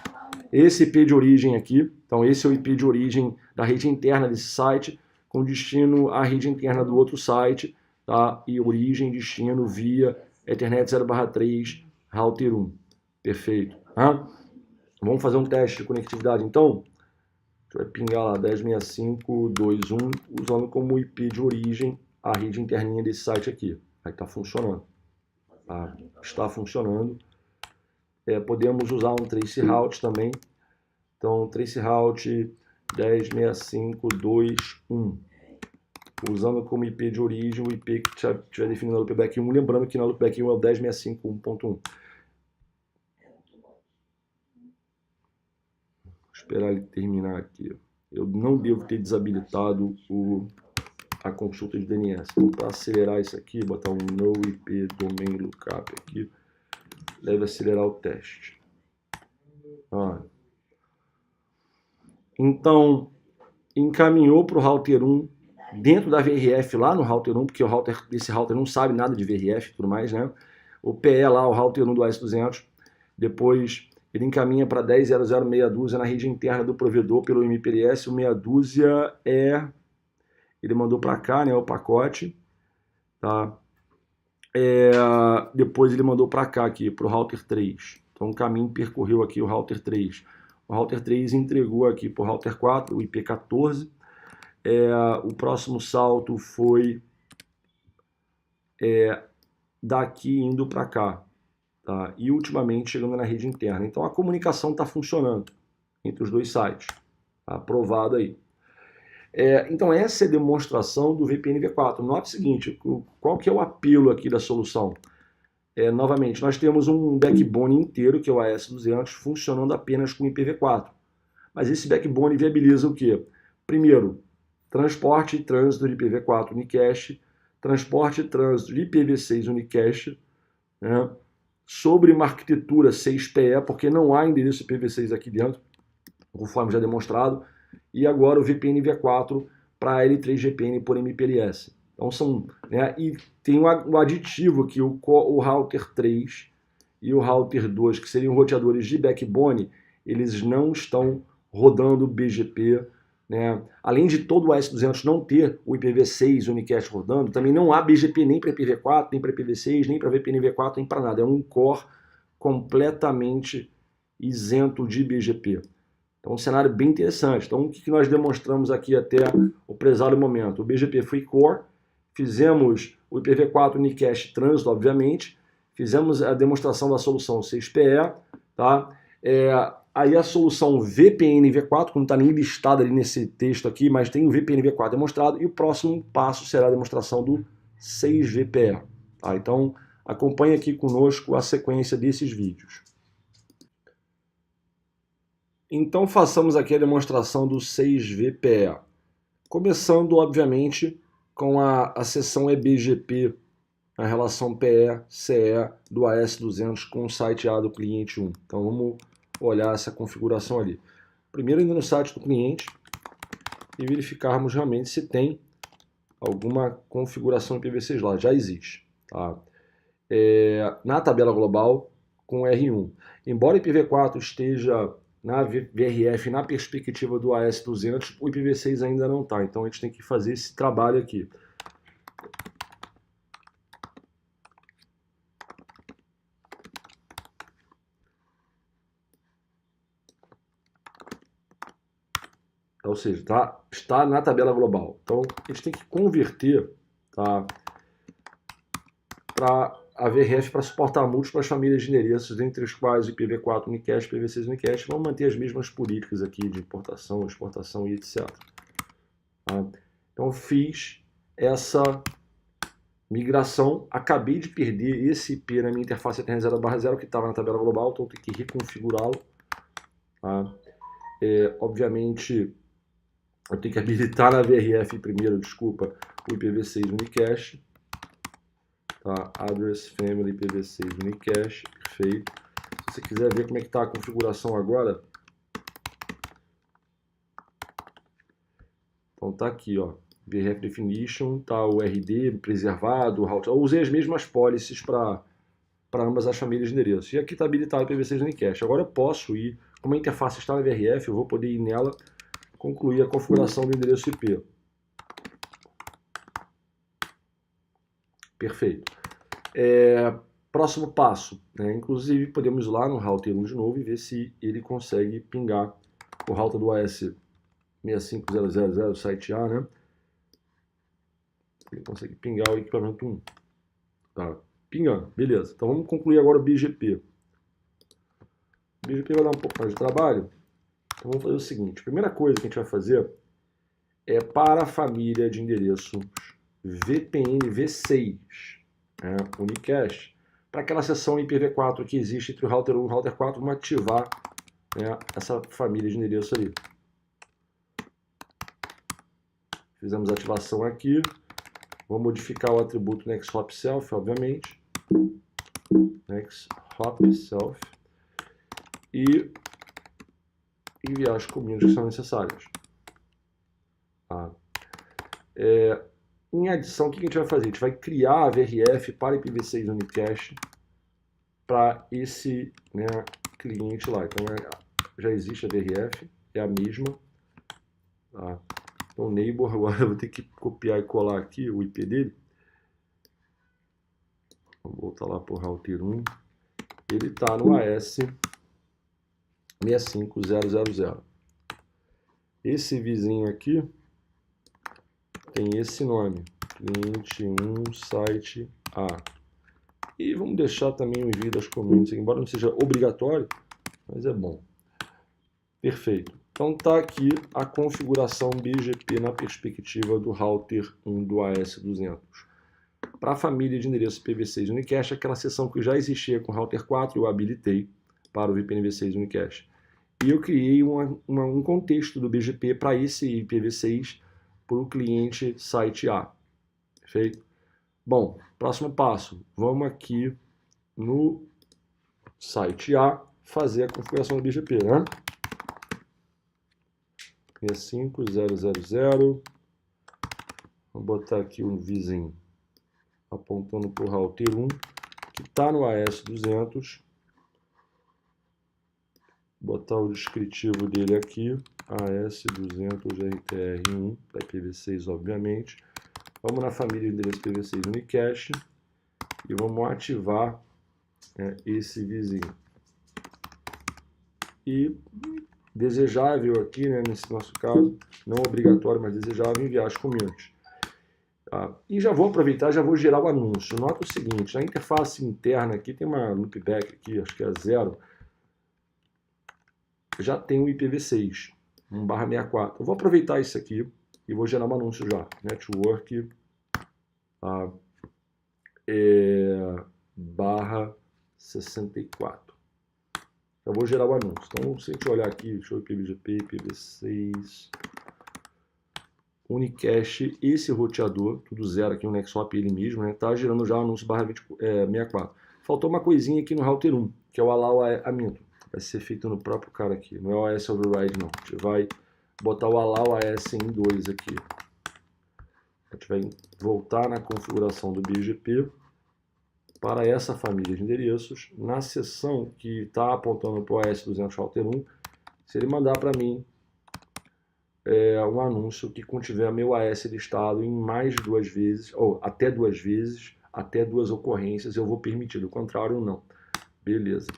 esse IP de origem aqui, então esse é o IP de origem da rede interna desse site, com destino à rede interna do outro site, tá? E origem, destino via Ethernet 0/3, router 1. Perfeito. Vamos fazer um teste de conectividade então. A gente vai pingar lá 10.65.2.1, usando como IP de origem a rede interninha desse site aqui. Aí está funcionando. Está funcionando. Podemos usar um traceroute também. Então, traceroute 10.65.2.1. Usando como IP de origem o IP que estiver definido na loopback 1. Lembrando que na loopback 1 é o 10.65.1.1. Vou esperar ele terminar aqui. Eu não devo ter desabilitado a consulta de DNS. Então, para acelerar isso aqui, botar um no IP domain lookup aqui, deve acelerar o teste. Então, encaminhou para o router 1 dentro da VRF lá no router 1, porque esse router não sabe nada de VRF e tudo mais, né? O PE lá, o router 1 do AS200, depois ele encaminha para 10.0.0 meia dúzia na rede interna do provedor pelo MPLS. O meia dúzia ele mandou para cá, né, o pacote, tá? Depois ele mandou para cá aqui, para o router 3. Então o caminho percorreu aqui o router 3. O router 3 entregou aqui para o router 4, o IP 14. O próximo salto foi daqui indo para cá, tá? E ultimamente chegando na rede interna. Então a comunicação está funcionando entre os dois sites, tá? Aprovado aí. Então essa é a demonstração do VPN V4. Note o seguinte, qual que é o apelo aqui da solução? Novamente, nós temos um backbone inteiro, que é o AS200, funcionando apenas com IPv4. Mas esse backbone viabiliza o quê? Primeiro, transporte e trânsito de IPv4 unicast, transporte e trânsito de IPv6 unicast, né? Sobre uma arquitetura 6PE, porque não há endereço IPv6 aqui dentro, conforme já demonstrado, e agora o VPN V4 para L3GPN por MPLS. Então são, né, e tem um aditivo aqui, o router 3 e o router 2, que seriam roteadores de backbone, eles não estão rodando BGP, né? Além de todo o AS200 não ter o IPv6 unicast rodando, também não há BGP nem para IPv4, nem para IPv6, nem para VPN V4, nem para nada. É um core completamente isento de BGP. Então, um cenário bem interessante. Então, o que nós demonstramos aqui até o prezado momento? O BGP Free Core, fizemos o IPv4 unicast trânsito, obviamente, fizemos a demonstração da solução 6PE, tá? Aí a solução VPN V4, que não está nem listada ali nesse texto aqui, mas tem o VPN V4 demonstrado, e o próximo passo será a demonstração do 6VPE. Tá? Então, acompanhe aqui conosco a sequência desses vídeos. Então façamos aqui a demonstração do 6VPE. Começando, obviamente, com a seção eBGP, a relação PE-CE do AS200 com o site A do cliente 1. Então vamos olhar essa configuração ali. Primeiro indo no site do cliente e verificarmos realmente se tem alguma configuração IPv6 lá. Já existe. Tá? Na tabela global com R1. Embora IPv4 esteja na VRF, na perspectiva do AS200, o IPv6 ainda não está. Então a gente tem que fazer esse trabalho aqui. Ou seja, está na tabela global. Então a gente tem que converter, tá, para a VRF para suportar múltiplas famílias de endereços, entre os quais o IPv4 Unicast, IPv6 Unicast, vão manter as mesmas políticas aqui de importação, exportação e etc. Tá? Então fiz essa migração, acabei de perder esse IP na minha interface Ethernet0/0 que estava na tabela global, então eu tenho que reconfigurá-lo. Tá? Obviamente, eu tenho que habilitar na VRF primeiro, desculpa, o IPv6 Unicast. Tá? Address Family IPv6 Unicast, perfeito. Se você quiser ver como é que está a configuração agora, então tá aqui, ó, VRF Definition, tá o RD preservado, o route. Eu usei as mesmas policies para ambas as famílias de endereços. E aqui está habilitado o IPv6 Unicast. Agora eu posso ir, como a interface está na VRF, eu vou poder ir nela, concluir a configuração do endereço IP. Perfeito. Próximo passo, né? Inclusive podemos ir lá no router 1 de novo e ver se ele consegue pingar o router do AS 65000 site A, né? Ele consegue pingar o equipamento 1. Tá, pingando, beleza. Então vamos concluir agora o BGP. O BGP vai dar um pouco mais de trabalho. Então vamos fazer o seguinte, a primeira coisa que a gente vai fazer é para a família de endereços VPN V6, né, Unicast, para aquela seção IPv4 que existe entre o router 1 e o router 4, vamos ativar, né, essa família de endereços ali. Fizemos a ativação aqui, vou modificar o atributo nextHopSelf, obviamente, nextHopSelf, e enviar os comandos que são necessários. Tá? Em adição, o que a gente vai fazer? A gente vai criar a VRF para IPv6 Unicast para esse, né, cliente lá. Então já existe a VRF, é a mesma. Tá? Então o neighbor, agora eu vou ter que copiar e colar aqui o IP dele. Vou voltar lá para o router 1. Ele está no AS 65000. Esse vizinho aqui tem esse nome, cliente 1 site A. E vamos deixar também o envio das community, embora não seja obrigatório, mas é bom. Perfeito. Então está aqui a configuração BGP na perspectiva do router 1 do AS200. Para a família de endereço IPv6 Unicast, aquela seção que já existia com o router 4, eu habilitei para o VPN-V6 Unicast. E eu criei um contexto do BGP para esse IPv6 para o cliente site A. Perfeito? Bom, próximo passo. Vamos aqui no site A fazer a configuração do BGP, né? 65000. Vou botar aqui um vizinho apontando para o router 1, que está no AS200. Botar o descritivo dele aqui, AS200 RTR1, da IPv6, obviamente. Vamos na família de endereço IPv6 Unicast e vamos ativar, né, esse vizinho. E desejável aqui, né, nesse nosso caso, não obrigatório, mas desejável, enviar as community. Tá? E já vou aproveitar, já vou gerar o anúncio. Nota o seguinte, na interface interna aqui tem uma loopback aqui, acho que é 0. Já tem o IPv6, 1/64. Eu vou aproveitar isso aqui e vou gerar um anúncio já. Network /64. Eu vou gerar o anúncio. Então, se a gente olhar aqui, deixa eu ver IPVGP, IPv6, Unicast, esse roteador, tudo zero aqui, o Nexhop ele mesmo, né? Tá gerando já o anúncio /64. Faltou uma coisinha aqui no router 1, que é o allow a minto. Vai ser feito no próprio cara aqui, não é o AS override não. A gente vai botar o allow AS em 2 aqui. A gente vai voltar na configuração do BGP para essa família de endereços. Na seção que está apontando para o AS200 router 1, se ele mandar para mim um anúncio que contiver meu AS listado em mais de 2 vezes, ou até 2 vezes, até 2 ocorrências, eu vou permitir, do contrário, não. Beleza.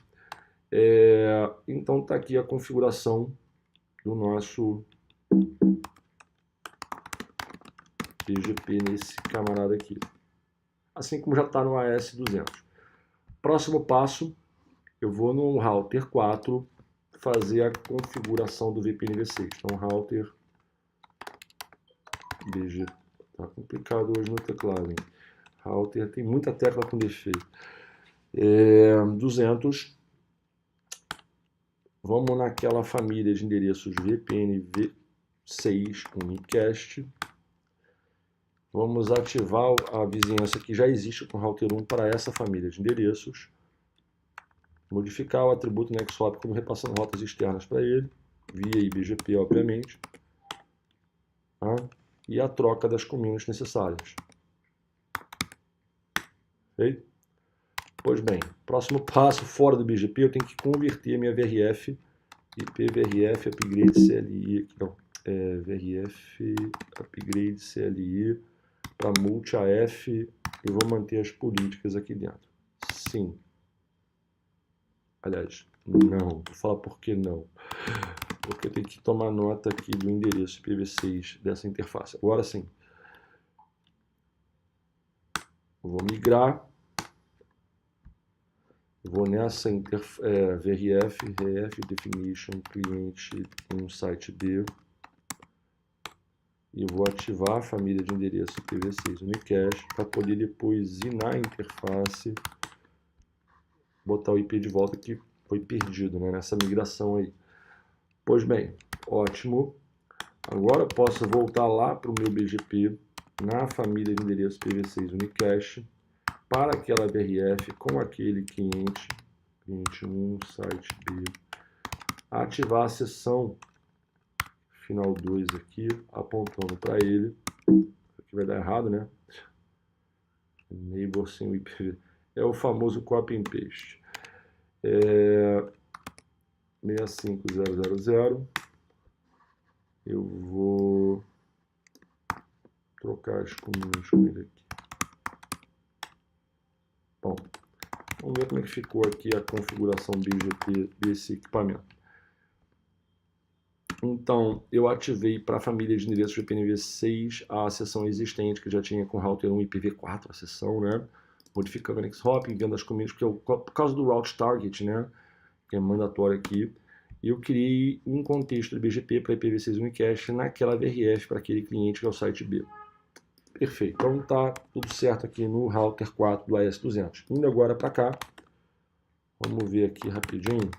Então está aqui a configuração do nosso BGP nesse camarada aqui. Assim como já está no AS200. Próximo passo, eu vou no router 4 fazer a configuração do VPNV6. Então, router BG. Tá complicado hoje no teclado, hein? Router tem muita tecla com defeito. 200. Vamos naquela família de endereços VPNV6 Unicast. Vamos ativar a vizinhança que já existe com o router 1 para essa família de endereços. Modificar o atributo Nexhop como repassando rotas externas para ele, via IBGP, obviamente. Tá? E a troca das commands necessárias. Feito? Pois bem, próximo passo, fora do BGP, eu tenho que converter a minha VRF, IPVRF Upgrade CLI, não, VRF Upgrade CLI para multi-AF e vou manter as políticas aqui dentro. Sim. Aliás, não. Vou falar por que não. Porque eu tenho que tomar nota aqui do endereço IPv6 dessa interface. Agora sim. Eu vou migrar. Vou nessa VRF, ref definition cliente um site B. E vou ativar a família de endereço IPv6 Unicast para poder depois ir na interface, botar o IP de volta que foi perdido, né, nessa migração aí. Pois bem, ótimo. Agora eu posso voltar lá para o meu BGP, na família de endereço IPv6 Unicast, para aquela VRF com aquele cliente 1, site B, ativar a seção final 2 aqui, apontando para ele. Aqui vai dar errado, né? Enable sem o IPv. É o famoso copy and paste. 65000. Eu vou trocar as comandos com ele aqui. Bom, vamos ver como é que ficou aqui a configuração BGP desse equipamento. Então, eu ativei para a família de endereços VPNV6 a seção existente que já tinha com router 1 IPv4, a seção, né? Modificando o Nexhop, enviando as commands, porque por causa do route target, né? Que é mandatório aqui. Eu criei um contexto de BGP para IPv6 Unicast naquela VRF para aquele cliente que é o site B. Perfeito. Então tá tudo certo aqui no router 4 do AS200. Indo agora para cá, vamos ver aqui rapidinho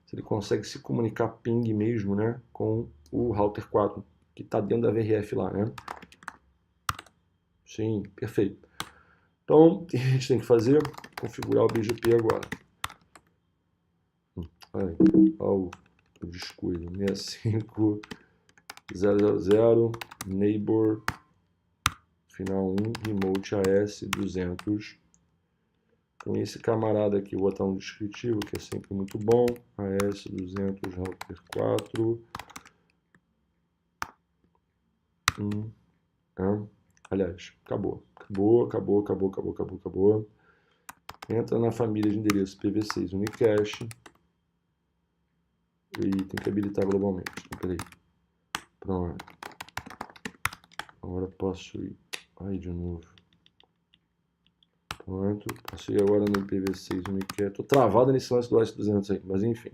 se ele consegue se comunicar ping mesmo, né, com o router 4 que está dentro da VRF lá, né? Sim, perfeito. Então, o que a gente tem que fazer? Configurar o BGP agora. Olha o descuido. 65000 neighbor final 1 remote AS200. Com esse camarada aqui, vou botar um descritivo que é sempre muito bom. AS200 router 4. Aliás, acabou. Entra na família de endereço IPv6 Unicast. E tem que habilitar globalmente. Então, peraí. Pronto. Agora posso ir. Aí de novo. Pronto. Passei agora no IPv6 Unicast. Tô travado nesse lance do AS200 aí, mas enfim.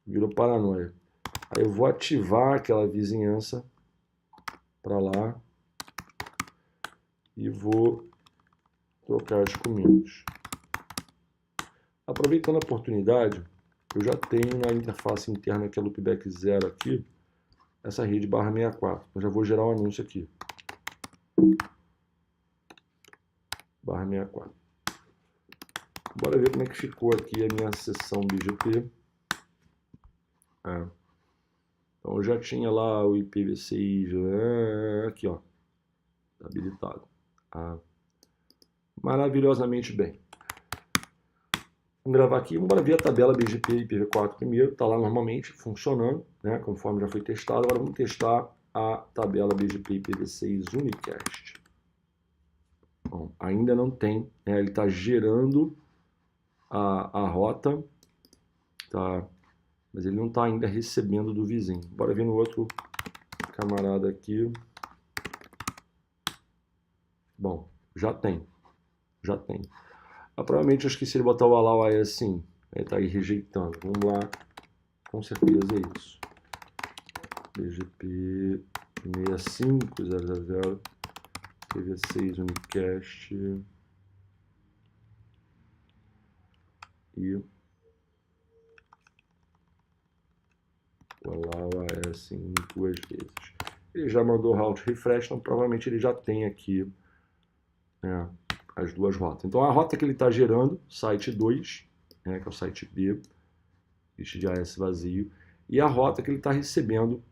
Virou paranoia. Aí eu vou ativar aquela vizinhança para lá. E vou trocar os comandos. Aproveitando a oportunidade, eu já tenho na interface interna, que é loopback 0 aqui, essa rede /64. Eu já vou gerar um anúncio aqui. /64. Bora ver como é que ficou aqui a minha seção BGP. Então eu já tinha lá o IPv6, aqui ó, tá habilitado. Maravilhosamente bem. Vamos gravar aqui, vamos ver a tabela BGP e IPv4 primeiro, está lá normalmente funcionando, né, conforme já foi testado. Agora vamos testar a tabela BGP IPv6 Unicast. Bom, ainda não tem, né, ele está gerando a rota, tá, mas ele não está ainda recebendo do vizinho. Bora ver no outro camarada aqui. Bom, já tem. Provavelmente eu esqueci de botar o allow aí assim. Ele está aí rejeitando. Vamos lá. Com certeza é isso. BGP 65000 IPv6 Unicast e o allow assim 2 vezes. Ele já mandou route refresh, então provavelmente ele já tem aqui, né, as duas rotas. Então a rota que ele está gerando, site 2, né, que é o site B, list de AS vazio, e a rota que ele está recebendo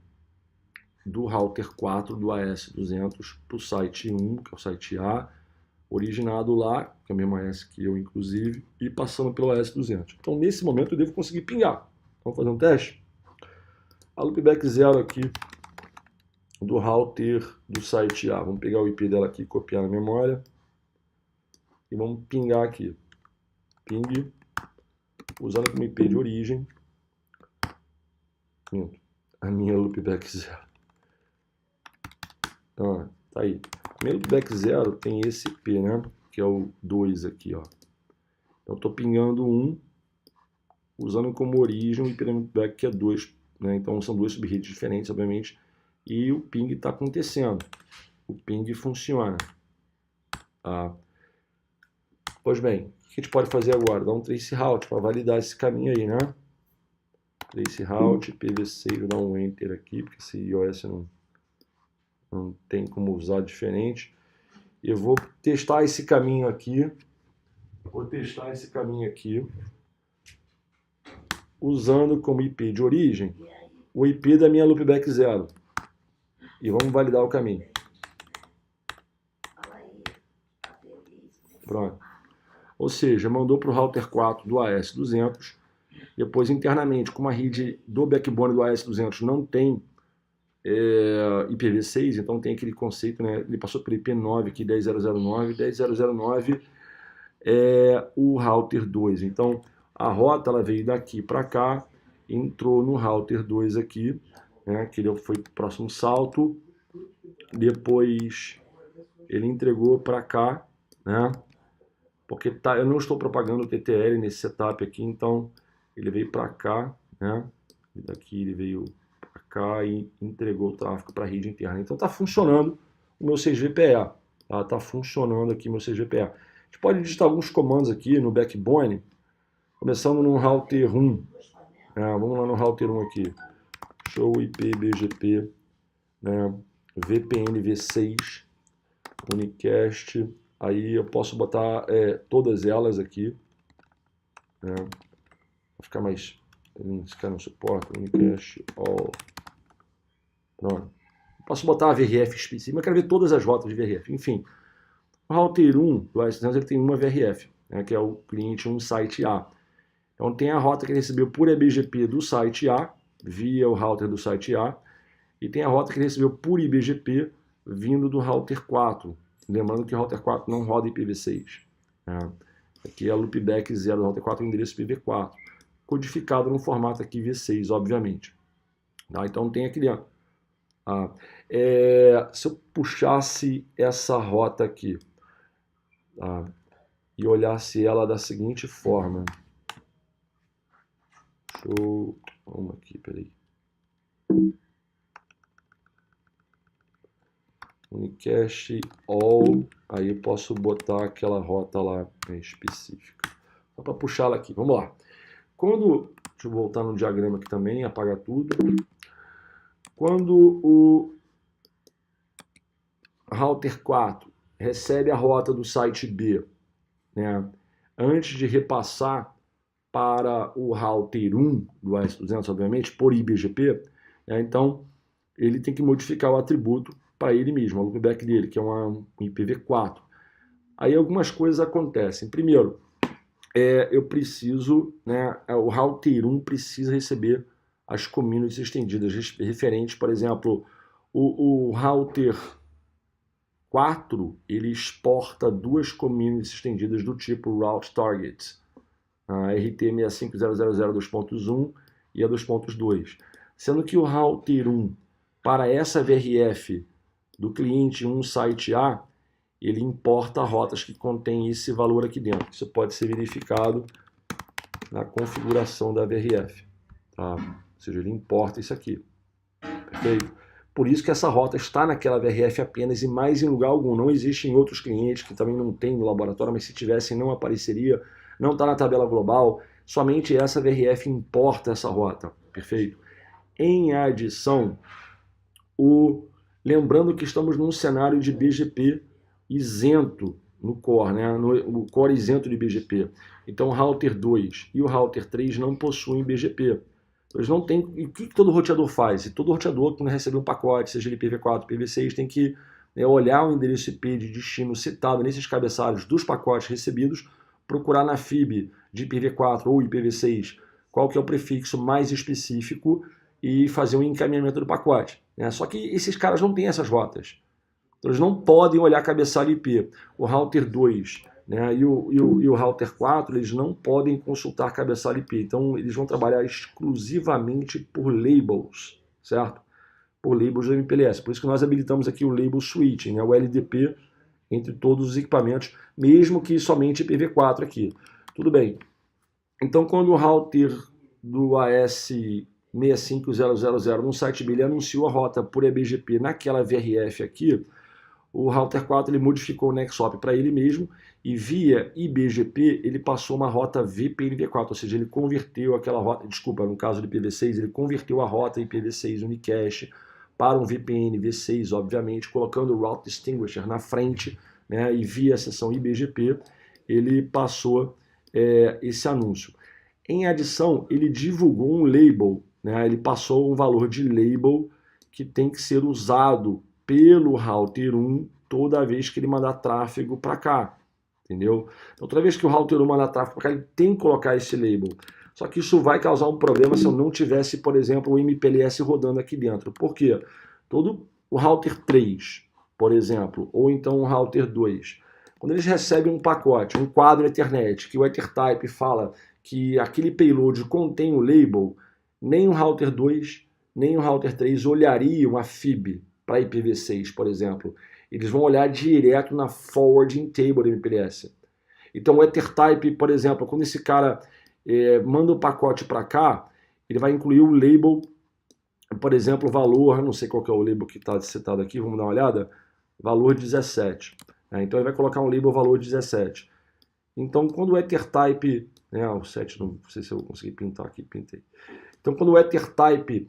do router 4 do AS200 para o site 1, que é o site A, originado lá, que é o mesmo AS que eu, inclusive, e passando pelo AS200. Então, nesse momento, eu devo conseguir pingar. Vamos fazer um teste? A loopback 0 aqui do router do site A. Vamos pegar o IP dela aqui, copiar na memória. E vamos pingar aqui. Ping, usando como IP de origem. A minha loopback 0. Então, tá aí. A minha loopback 0 tem esse IP, né? Que é o 2 aqui, ó. Então, eu estou pingando 1, usando como origem o IP da loopback que é 2, né? Então, são duas subredes diferentes, obviamente. E o ping está acontecendo. O ping funciona. Pois bem, o que a gente pode fazer agora? Dar um traceroute para validar esse caminho aí, né? Traceroute, IPv6, vou dar um enter aqui, porque esse iOS não tem como usar diferente. Eu vou testar esse caminho aqui. Usando como IP de origem o IP da minha loopback 0. E vamos validar o caminho. Pronto. Ou seja, mandou para o router 4 do AS200. Depois, internamente, como a rede do backbone do AS200 não tem IPv6, então tem aquele conceito, né? Ele passou pelo IP9 aqui, 10.0.0.9. 10.0.0.9 é o router 2. Então, a rota ela veio daqui para cá, entrou no router 2 aqui, né? Que ele foi o próximo salto. Depois, ele entregou para cá, né? Porque eu não estou propagando o TTL nesse setup aqui, então ele veio para cá, né? E daqui ele veio para cá e entregou o tráfego para a rede interna. Então está funcionando o meu 6GPE, tá? Tá funcionando aqui o meu 6GPE. A gente pode digitar alguns comandos aqui no backbone, começando no router 1. Vamos lá no router 1 aqui. Show IP BGP, né? VPN V6, Unicast. Aí eu posso botar todas elas aqui, né? Vai ficar mais... Esse cara não suporta, Unicast, all. Pronto. Posso botar a VRF específica, eu quero ver todas as rotas de VRF. Enfim, o router 1 do AS200 ele tem uma VRF, né, que é o cliente 1 site A. Então tem a rota que ele recebeu por IBGP do site A, via o router do site A, e tem a rota que ele recebeu por IBGP vindo do router 4. Lembrando que o router 4 não roda IPv6. Né? Aqui é a loopback 0 do router 4, o endereço IPv4. Codificado no formato aqui V6, obviamente. Tá? Então tem aquele... se eu puxasse essa rota aqui, tá? E olhasse ela da seguinte forma... Vamos aqui, peraí. Unicast all, aí eu posso botar aquela rota lá específica. Só para puxá-la aqui, vamos lá. Quando Deixa eu voltar no diagrama aqui também, apagar tudo. Quando o router 4 recebe a rota do site B, né, antes de repassar para o router 1 do AS200, obviamente, por IBGP, né, então ele tem que modificar o atributo para ele mesmo, o loopback dele, que é um IPv4. Aí algumas coisas acontecem. Primeiro, eu preciso, né, o router 1 precisa receber as communities estendidas referentes, por exemplo, o router 4, ele exporta duas communities estendidas do tipo route target, a RT 65000.2.1 e a 2.2, sendo que o router 1, para essa VRF do cliente 1 site A, ele importa rotas que contêm esse valor aqui dentro. Isso pode ser verificado na configuração da VRF. Tá? Ou seja, ele importa isso aqui. Perfeito? Por isso que essa rota está naquela VRF apenas e mais em lugar algum. Não existe em outros clientes que também não tem no laboratório, mas se tivessem não apareceria. Não está na tabela global. Somente essa VRF importa essa rota. Perfeito? Em adição, lembrando que estamos num cenário de BGP isento no core, né? no core isento de BGP. Então o router 2 e o router 3 não possuem BGP. Eles não têm. E o que todo roteador faz? E todo roteador, quando recebe um pacote, seja ele IPv4 ou IPv6, tem que olhar o endereço IP de destino citado nesses cabeçalhos dos pacotes recebidos, procurar na FIB de IPv4 ou IPv6 qual que é o prefixo mais específico e fazer um encaminhamento do pacote. Né? Só que esses caras não têm essas rotas. Então, eles não podem olhar cabeçalho IP. O router 2, né, e o router 4, eles não podem consultar cabeçalho IP. Então, eles vão trabalhar exclusivamente por labels, certo? Por labels do MPLS. Por isso que nós habilitamos aqui o label switching, né, o LDP, entre todos os equipamentos, mesmo que somente IPv4 aqui. Tudo bem. Então, quando o router do AS65000 no site B, ele anunciou a rota por eBGP naquela VRF aqui, o router 4 ele modificou o NextHop para ele mesmo e via IBGP ele passou uma rota VPNV4, ou seja, ele converteu aquela rota, desculpa, no caso do IPv6, ele converteu a rota IPv6 Unicast para um VPN V6, obviamente, colocando o Route Distinguisher na frente, né, e via a seção IBGP ele passou esse anúncio. Em adição, ele divulgou um label, né, ele passou um valor de label que tem que ser usado pelo router 1 toda vez que ele mandar tráfego para cá, entendeu? Então toda vez que o router 1 mandar tráfego para cá, ele tem que colocar esse label. Só que isso vai causar um problema se eu não tivesse, por exemplo, o MPLS rodando aqui dentro. Por quê? Todo o router 3, por exemplo, ou então o router 2, quando eles recebem um pacote, um quadro Ethernet, que o EtherType fala que aquele payload contém o label, nem o router 2, nem o router 3 olhariam a FIB para IPv6, por exemplo. Eles vão olhar direto na forwarding table do MPLS. Então o EtherType, por exemplo, quando esse cara manda o pacote para cá, ele vai incluir o label, por exemplo, valor, não sei qual que é o label que está citado aqui, vamos dar uma olhada, valor 17. Então ele vai colocar um label valor 17. Então quando o EtherType, o 7, não sei se eu consegui pintar aqui, pintei. Então quando o EtherType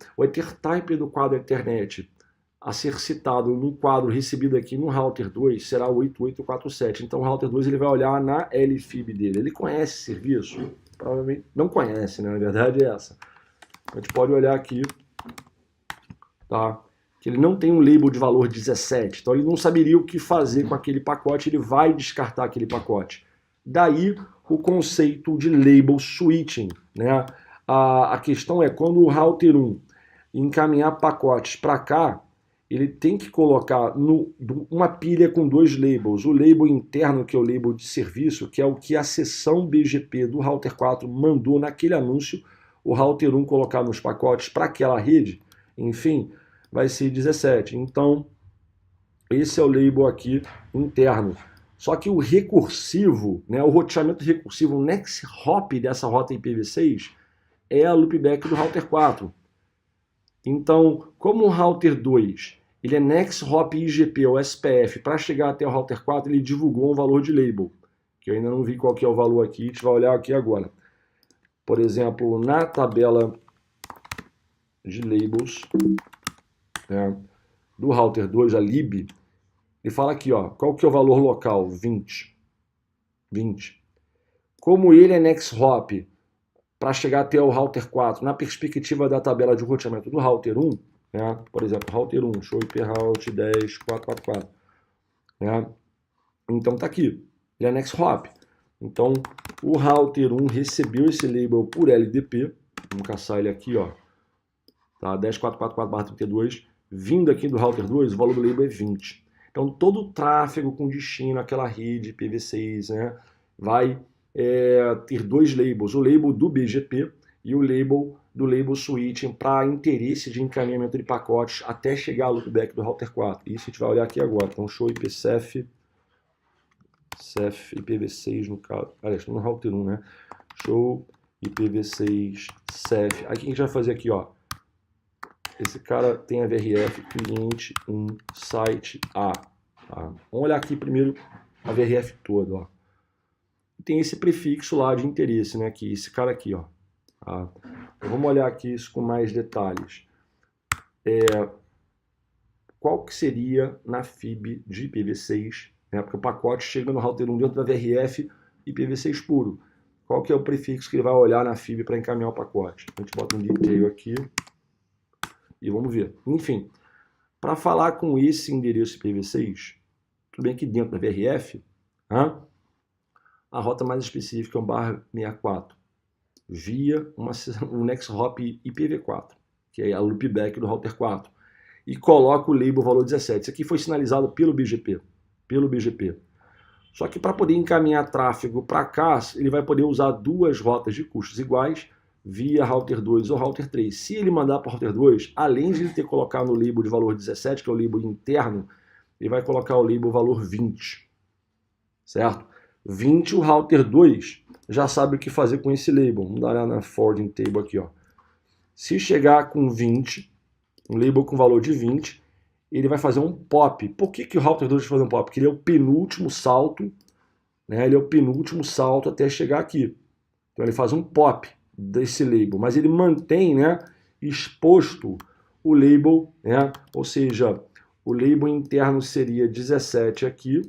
do quadro Ethernet a ser citado no quadro recebido aqui no router 2 será 8847. Então o router 2 ele vai olhar na LFIB dele. Ele conhece esse serviço? Provavelmente não conhece, né? Na verdade é essa. A gente pode olhar aqui, tá? Que ele não tem um label de valor 17. Então ele não saberia o que fazer com aquele pacote, ele vai descartar aquele pacote. Daí o conceito de label switching, né? A questão é quando o router 1 encaminhar pacotes para cá, ele tem que colocar uma pilha com dois labels. O label interno, que é o label de serviço, que é o que a seção BGP do router 4 mandou naquele anúncio, o router 1 colocar nos pacotes para aquela rede, enfim, vai ser 17. Então, esse é o label aqui interno. Só que o recursivo, né, o roteamento recursivo, o next hop dessa rota IPv6 é a loopback do router 4. Então, como o router 2 ele é Next Hop IGP ou SPF, para chegar até o router 4 ele divulgou um valor de label, que eu ainda não vi qual que é o valor aqui, a gente vai olhar aqui agora. por exemplo, na tabela de labels, né, do router 2, a lib, ele fala aqui, ó, qual que é o valor local? 20. Como ele é next hop para chegar até o router 4, na perspectiva da tabela de roteamento do router 1, né, por exemplo, router 1, show IP route 10.444, né, então tá aqui, ele é next hop. Então o router 1 recebeu esse label por LDP, vamos caçar ele aqui, ó, tá, 10.444/32, vindo aqui do router 2, o valor do label é 20. Então todo o tráfego com destino àquela rede IPv6, né, vai ter dois labels, o label do BGP e o label do label switching para interesse de encaminhamento de pacotes até chegar ao loopback do router 4. Isso a gente vai olhar aqui agora. Então show IPsef, IPv6 no caso, aliás, no router 1, né? Show IPv6 CEF. Aí o que a gente vai fazer aqui, ó? Esse cara tem a VRF cliente 1 site A. Tá? Vamos olhar aqui primeiro a VRF toda, ó. Tem esse prefixo lá de interesse, né? Que esse cara aqui, ó. Tá? Então, vamos olhar aqui isso com mais detalhes. Qual que seria na FIB de IPv6, né? Porque o pacote chega no router 1 dentro da VRF IPv6 puro. Qual que é o prefixo que ele vai olhar na FIB para encaminhar o pacote? A gente bota um detail aqui e vamos ver. Enfim, para falar com esse endereço IPv6, tudo bem que dentro da VRF, a rota mais específica é um /64, via um next hop IPv4, que é a loopback do router 4, e coloca o label valor 17. Isso aqui foi sinalizado pelo BGP. Só que para poder encaminhar tráfego para cá, ele vai poder usar duas rotas de custos iguais via router 2 ou router 3. Se ele mandar para o router 2, além de ele ter colocado no label de valor 17, que é o label interno, ele vai colocar o label valor 20, certo? 20, o router 2 já sabe o que fazer com esse label. Vamos dar na forwarding table aqui, ó. Se chegar com 20, um label com valor de 20, ele vai fazer um pop. Por que o router 2 vai fazer um pop? Porque ele é o penúltimo salto, né? Ele é o penúltimo salto até chegar aqui. Então ele faz um pop desse label, mas ele mantém, né, exposto o label, né? Ou seja, o label interno seria 17 aqui,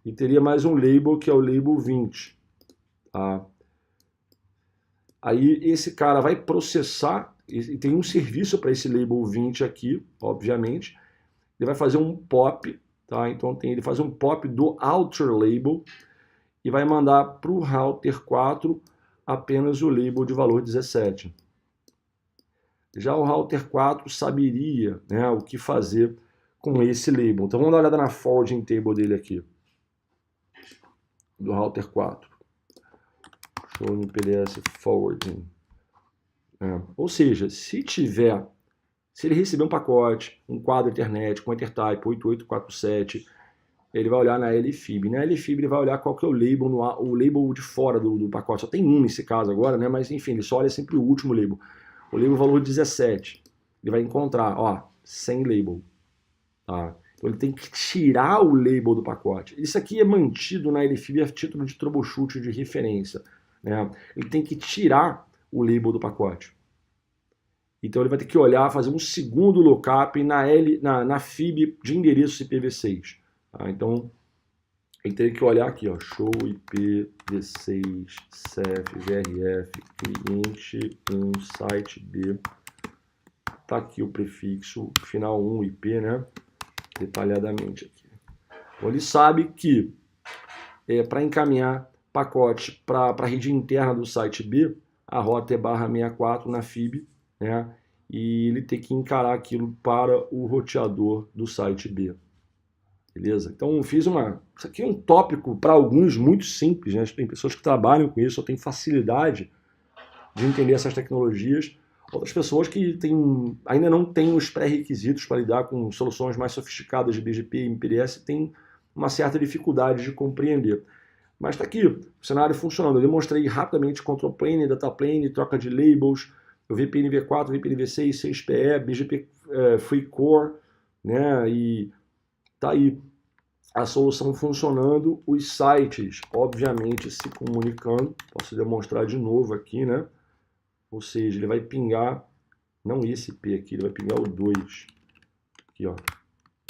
e teria mais um label que é o label 20. Tá? Aí esse cara vai processar, e tem um serviço para esse label 20 aqui, obviamente. Ele vai fazer um pop, tá? Então ele faz um pop do outer label e vai mandar para o router 4 apenas o label de valor 17. Já o router 4 saberia, né, o que fazer com esse label. Então vamos dar uma olhada na forwarding table dele aqui, do router 4. Show no PDS forwarding. Ou seja, se ele receber um pacote, um quadro Ethernet com Ethertype 8847, ele vai olhar na LFIB. Na LFIB ele vai olhar qual que é o label, o label de fora do pacote. Só tem um nesse caso agora, né? Mas enfim, ele só olha sempre o último label. O label valor 17. Ele vai encontrar, ó, sem label. Tá? Então ele tem que tirar o label do pacote. Isso aqui é mantido na LFIB a título de troubleshoot de referência. Né? Ele tem que tirar o label do pacote. Então ele vai ter que olhar, fazer um segundo lookup na FIB de endereço IPv6. Tá? Então ele teria que olhar aqui, ó, show IPv6 CEF VRF cliente 1 site B. Tá aqui o prefixo final 1 IP, né? Detalhadamente aqui. Então ele sabe que para encaminhar pacote para a rede interna do site B, a rota é /64 na FIB, né? E ele tem que encarar aquilo para o roteador do site B. Beleza? Então fiz isso aqui é um tópico para alguns muito simples, né? Tem pessoas que trabalham com isso, ou têm facilidade de entender essas tecnologias. Outras pessoas que ainda não têm os pré-requisitos para lidar com soluções mais sofisticadas de BGP e MPLS têm uma certa dificuldade de compreender. Mas está aqui, o cenário funcionando. Eu demonstrei rapidamente control plane, data plane, troca de labels, o VPN V4, VPN V6, 6PE, BGP Free Core, né? E tá aí. a solução funcionando, os sites, obviamente, se comunicando. Posso demonstrar de novo aqui, né? Ou seja, ele vai pingar, não esse IP aqui, ele vai pingar o 2. Aqui, ó.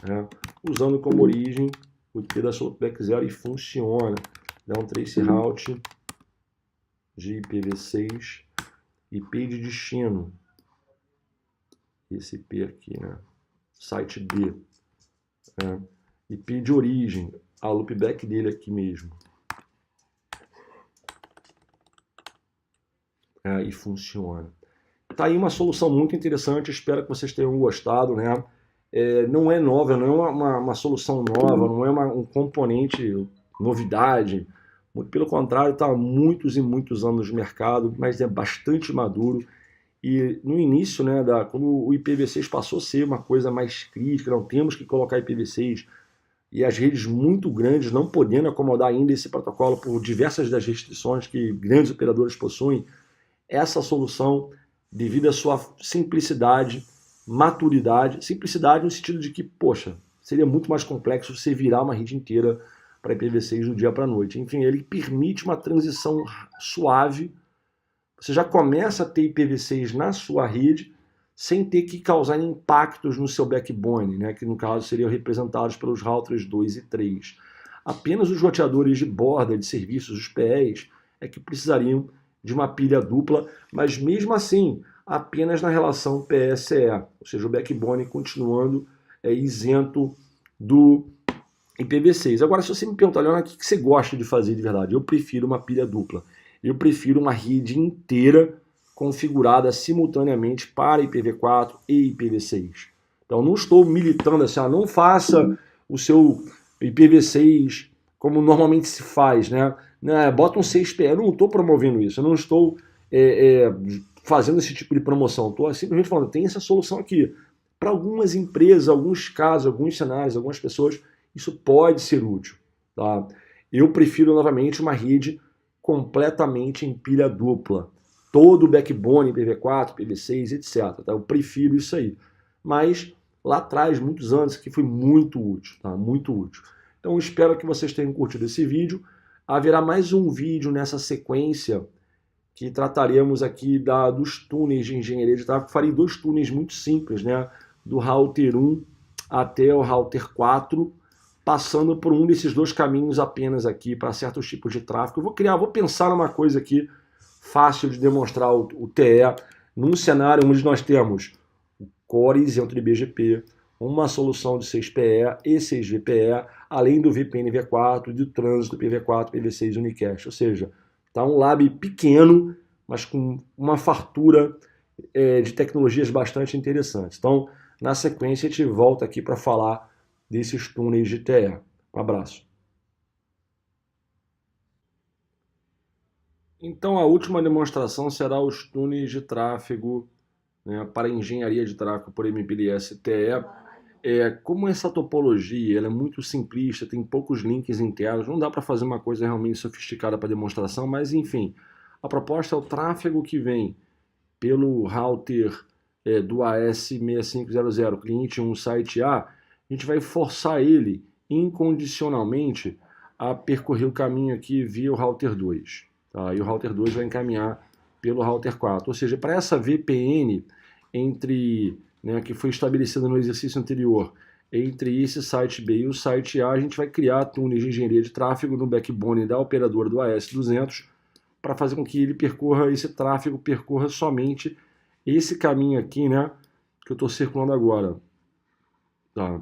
Né? Usando como origem o IP da Soloback 0 e funciona. Dá um traceroute de IPv6, IP de destino. Esse IP aqui, né? Site B. Né? IP de origem, a loopback dele aqui mesmo. E funciona. Tá aí uma solução muito interessante, espero que vocês tenham gostado, né? Não é nova, não é uma solução nova, não é um componente novidade. Muito pelo contrário, está há muitos e muitos anos no mercado, mas é bastante maduro. E no início, né, quando o IPv6 passou a ser uma coisa mais crítica, não temos que colocar IPv6, e as redes muito grandes não podendo acomodar ainda esse protocolo por diversas das restrições que grandes operadores possuem, essa solução, devido à sua simplicidade, maturidade, simplicidade no sentido de que, poxa, seria muito mais complexo você virar uma rede inteira para IPv6 do dia para a noite. Enfim, ele permite uma transição suave. Você já começa a ter IPv6 na sua rede sem ter que causar impactos no seu backbone, né, que no caso seriam representados pelos routers 2 e 3. Apenas os roteadores de borda de serviços, os PEs, é que precisariam de uma pilha dupla, mas mesmo assim, apenas na relação PSE, ou seja, o backbone continuando isento do IPv6. Agora, se você me perguntar, Leonardo, o que você gosta de fazer de verdade? Eu prefiro uma pilha dupla. Eu prefiro uma rede inteira configurada simultaneamente para IPv4 e IPv6. Então, não estou militando assim, não faça o seu IPv6 como normalmente se faz, né? Bota um 6PE. Eu não estou promovendo isso, eu não estou fazendo esse tipo de promoção. Estou simplesmente falando, tem essa solução aqui. Para algumas empresas, alguns casos, alguns cenários, algumas pessoas, isso pode ser útil. Tá? Eu prefiro, novamente, uma rede completamente em pilha dupla. Todo o backbone, IPv4, IPv6, etc. Tá? Eu prefiro isso aí. Mas lá atrás, muitos anos, isso aqui foi muito útil. Tá? Muito útil. Então, eu espero que vocês tenham curtido esse vídeo. Haverá mais um vídeo nessa sequência que trataremos aqui dos túneis de engenharia de tráfego. Farei 2 túneis muito simples, né? Do router 1 até o router 4, passando por um desses 2 caminhos apenas aqui para certos tipos de tráfego. Eu vou pensar numa coisa aqui fácil de demonstrar o TE, num cenário onde nós temos o core isento de BGP, uma solução de 6PE e 6VPE, além do VPN V4, do trânsito PV4, PV6 Unicast. Ou seja, tá um lab pequeno, mas com uma fartura de tecnologias bastante interessantes. Então, na sequência, a gente volta aqui para falar desses túneis de TE. Um abraço. Então, a última demonstração será os túneis de tráfego, né, para engenharia de tráfego por MPLS TE. Como essa topologia ela é muito simplista, tem poucos links internos, não dá para fazer uma coisa realmente sofisticada para demonstração, mas enfim, a proposta é o tráfego que vem pelo router do AS6500, cliente 1, site A, a gente vai forçar ele incondicionalmente a percorrer o caminho aqui via o router 2. Tá? E o router 2 vai encaminhar pelo router 4. Ou seja, para essa VPN que foi estabelecida no exercício anterior, entre esse site B e o site A, a gente vai criar túneis de engenharia de tráfego no backbone da operadora do AS200 para fazer com que esse tráfego percorra somente esse caminho aqui, né, que eu estou circulando agora. Tá?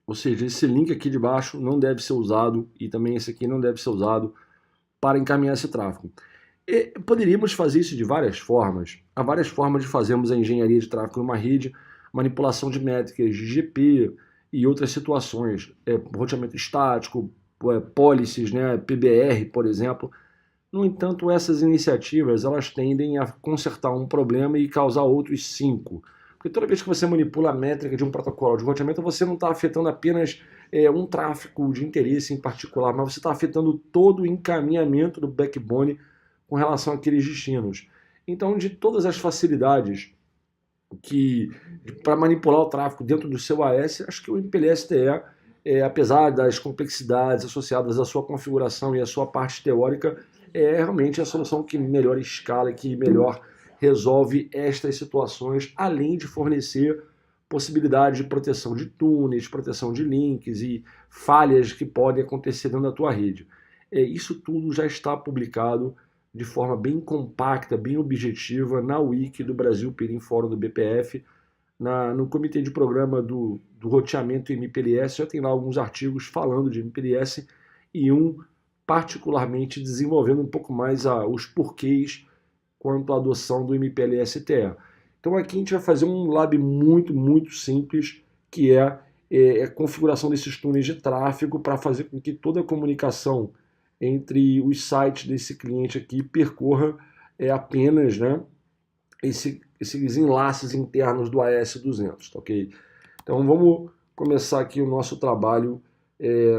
Ou seja, esse link aqui de baixo não deve ser usado e também esse aqui não deve ser usado para encaminhar esse tráfego. Poderíamos fazer isso de várias formas. Há várias formas de fazermos a engenharia de tráfego numa rede, manipulação de métricas de GP e outras situações, roteamento estático, policies, né, PBR, por exemplo. No entanto, essas iniciativas elas tendem a consertar um problema e causar outros 5. Porque toda vez que você manipula a métrica de um protocolo de roteamento, você não está afetando apenas um tráfego de interesse em particular, mas você está afetando todo o encaminhamento do backbone com relação àqueles destinos. Então, de todas as facilidades para manipular o tráfego dentro do seu AS, acho que o MPLS-TE apesar das complexidades associadas à sua configuração e à sua parte teórica, é realmente a solução que melhor escala, que melhor resolve estas situações, além de fornecer possibilidade de proteção de túneis, proteção de links e falhas que podem acontecer dentro da tua rede. Isso tudo já está publicado de forma bem compacta, bem objetiva na Wiki do Brasil Peering Fórum do BPF, no comitê de programa do roteamento MPLS, já tem lá alguns artigos falando de MPLS e particularmente desenvolvendo um pouco mais os porquês quanto à adoção do MPLS-TE. Então aqui a gente vai fazer um lab muito simples, que é a configuração desses túneis de tráfego para fazer com que toda a comunicação entre os sites desse cliente aqui percorra apenas, né, esses enlaces internos do AS200, tá ok? Então vamos começar aqui o nosso trabalho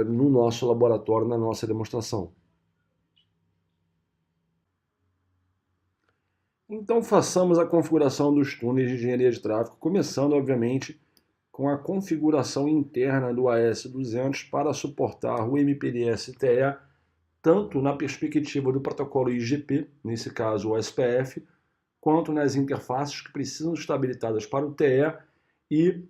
no nosso laboratório, na nossa demonstração. Então façamos a configuração dos túneis de engenharia de tráfego, começando obviamente com a configuração interna do AS200 para suportar o MPLS-TE, tanto na perspectiva do protocolo IGP, nesse caso o SPF, quanto nas interfaces que precisam estar habilitadas para o TE e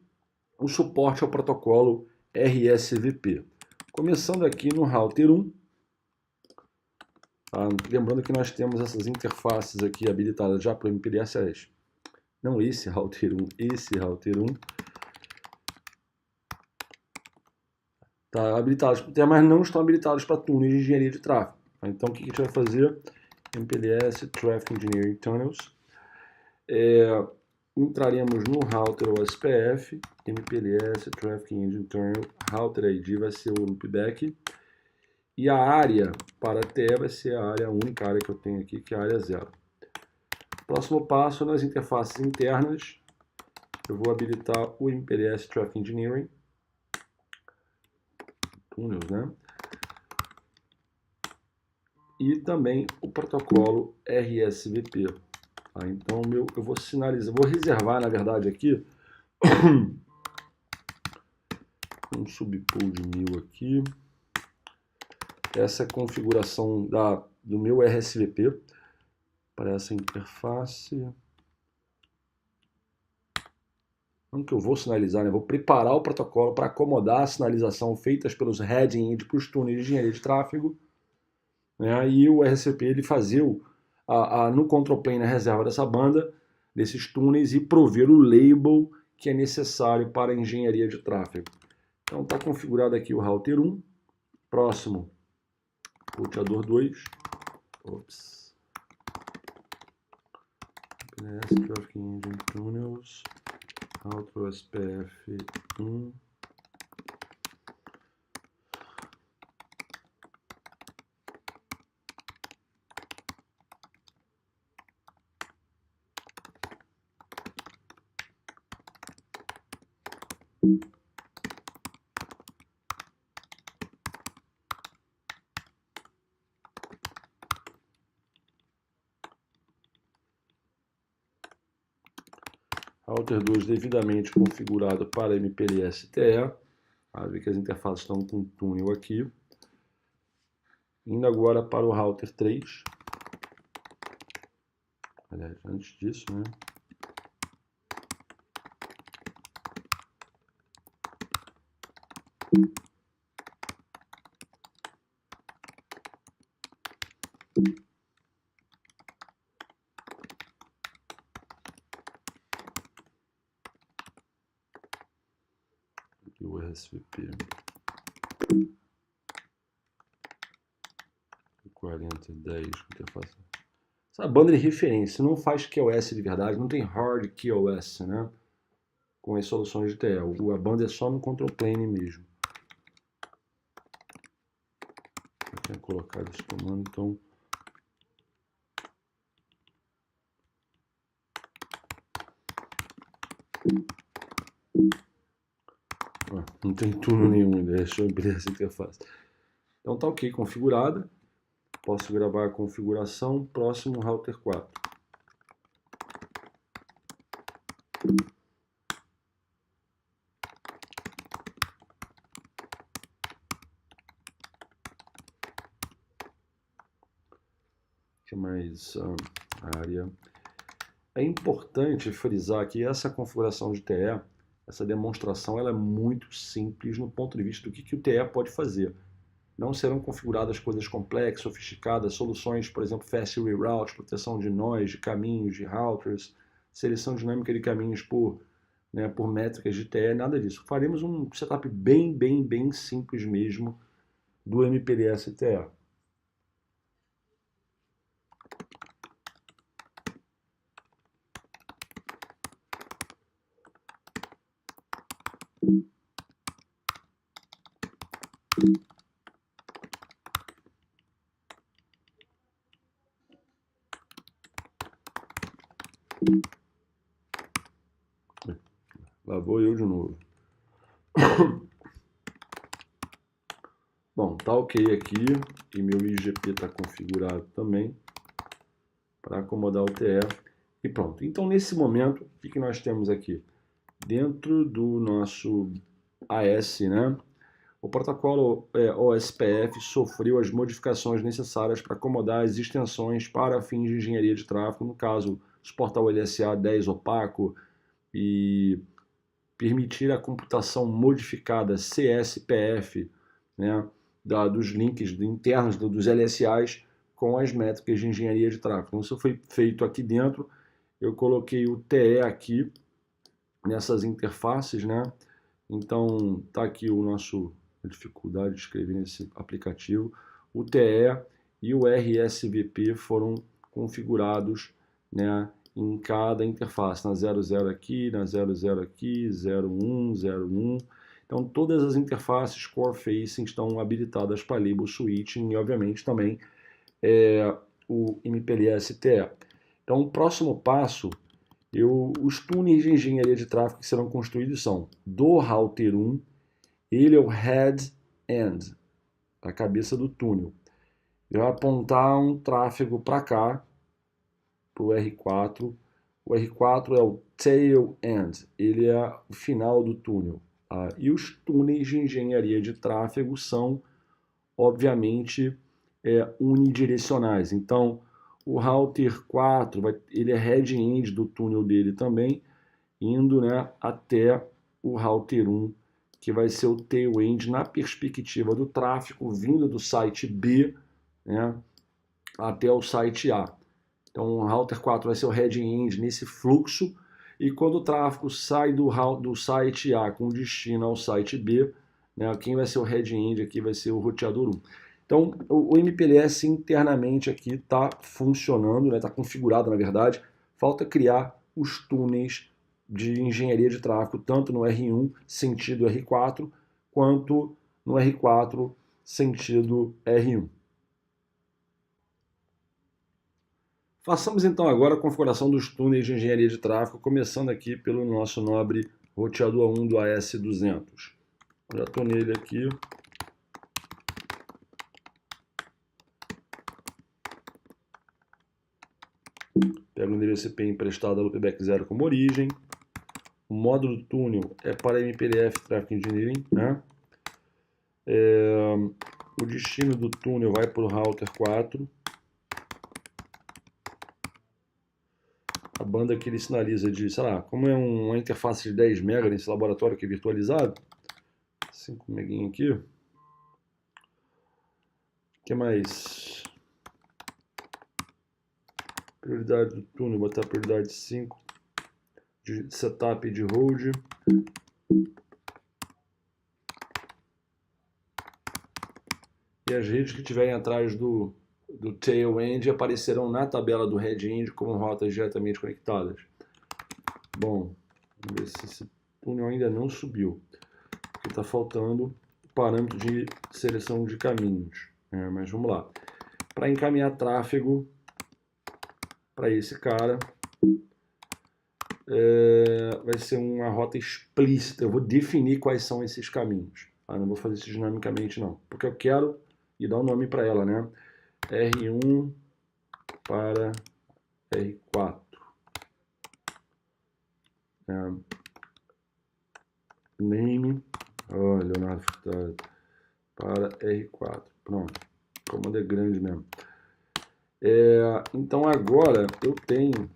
o suporte ao protocolo RSVP. Começando aqui no router 1, lembrando que nós temos essas interfaces aqui habilitadas já para o MPLS, não esse router 1, esse router 1, está habilitados para o TE, mas não estão habilitados para túneis de engenharia de tráfego. Então o que a gente vai fazer? MPLS Traffic Engineering Tunnels. Entraremos no router OSPF, MPLS Traffic Engine Tunnel, router ID vai ser o loopback, e a área para TE vai ser a única área que eu tenho aqui, que é a área 0. Próximo passo, nas interfaces internas, eu vou habilitar o MPLS Traffic Engineering, túneis, né? E também o protocolo RSVP. Então eu vou sinalizar, vou reservar na verdade aqui um subpool de 1000 aqui. Essa é a configuração do meu RSVP para essa interface. Não que eu vou sinalizar, né? Vou preparar o protocolo para acomodar a sinalização feitas pelos heading end para os túneis de engenharia de tráfego, né? E o RSVP ele fazer no control plane a reserva dessa banda, desses túneis, e prover o label que é necessário para a engenharia de tráfego. Então está configurado aqui o router 1, próximo roteador 2, MPLS Traffic Engine Tunnels, router OSPF 1, router 2 devidamente configurado para MPLS-TE. Ver que as interfaces estão com túnel aqui. Indo agora para o router 3. Aliás, antes disso, né? Aqui o RSVP 4010 interface. Essa banda de referência não faz QoS de verdade, não tem hard QoS, né? Com as soluções de TE. A banda é só no control plane mesmo. Eu tinha colocado esse comando, então. Não tem túnel nenhum ainda, deixa eu abrir essa interface. Então tá ok, configurada. Posso gravar a configuração. Próximo, router 4. mais área. É importante frisar que essa configuração de TE, essa demonstração, ela é muito simples no ponto de vista do que o TE pode fazer. Não serão configuradas coisas complexas, sofisticadas, soluções, por exemplo, Fast Reroute, proteção de nós, de caminhos, de routers, seleção dinâmica de caminhos por métricas de TE, nada disso. Faremos um setup bem simples mesmo do MPLS TE. Lá vou eu de novo. Bom, tá ok aqui e meu IGP está configurado também para acomodar o TE e pronto. Então nesse momento, o que nós temos aqui? Dentro do nosso AS, né? O protocolo OSPF sofreu as modificações necessárias para acomodar as extensões para fins de engenharia de tráfego, no caso, suportar o LSA 10 opaco e permitir a computação modificada CSPF, né, dos links internos dos LSAs com as métricas de engenharia de tráfego. Então, isso foi feito aqui dentro. Eu coloquei o TE aqui nessas interfaces, né? Então, tá aqui o nosso dificuldade de escrever nesse aplicativo. O TE e o RSVP foram configurados, né, em cada interface, na 00 aqui, na 00 aqui, 01, 01. Então, todas as interfaces Core Facing estão habilitadas para Label Switching e, obviamente, também o MPLS TE. Então, o próximo passo, os túneis de engenharia de tráfego que serão construídos são do Router 1, ele é o head end, a cabeça do túnel. Ele vai apontar um tráfego para cá, para o R4. O R4 é o tail end, ele é o final do túnel. E os túneis de engenharia de tráfego são, obviamente, unidirecionais. Então, o router 4, ele é head end do túnel dele também, indo, né, até o router 1, que vai ser o tail end na perspectiva do tráfego vindo do site B, né, até o site A. Então o router 4 vai ser o head end nesse fluxo, e quando o tráfego sai do site A com destino ao site B, né, quem vai ser o head end aqui vai ser o roteador 1. Então o MPLS internamente aqui está funcionando, está configurado na verdade, falta criar os túneis de engenharia de tráfego, tanto no R1 sentido R4, quanto no R4 sentido R1. Façamos então agora a configuração dos túneis de engenharia de tráfego, começando aqui pelo nosso nobre roteador 1 do AS200. Já estou nele aqui. Pego o endereço IP emprestado da Loopback 0 como origem. O módulo do túnel é para MPLS Traffic Engineering, né? O destino do túnel vai para o router 4. A banda que ele sinaliza de, sei lá, como é uma interface de 10 MB nesse laboratório aqui virtualizado, 5 MB aqui. O que mais? Prioridade do túnel, botar prioridade 5. De setup de hold. E as redes que estiverem atrás do tail end aparecerão na tabela do head end como rotas diretamente conectadas. Bom, vamos ver se esse túnel ainda não subiu. Porque está faltando o parâmetro de seleção de caminhos. Mas vamos lá. Para encaminhar tráfego para esse cara, vai ser uma rota explícita. Eu vou definir quais são esses caminhos. Não vou fazer isso dinamicamente não, porque eu quero e dar um nome para ela, né? R1 para R4. Name, Leonardo Furtado, para R4. Pronto, o comando é grande mesmo. Então agora eu tenho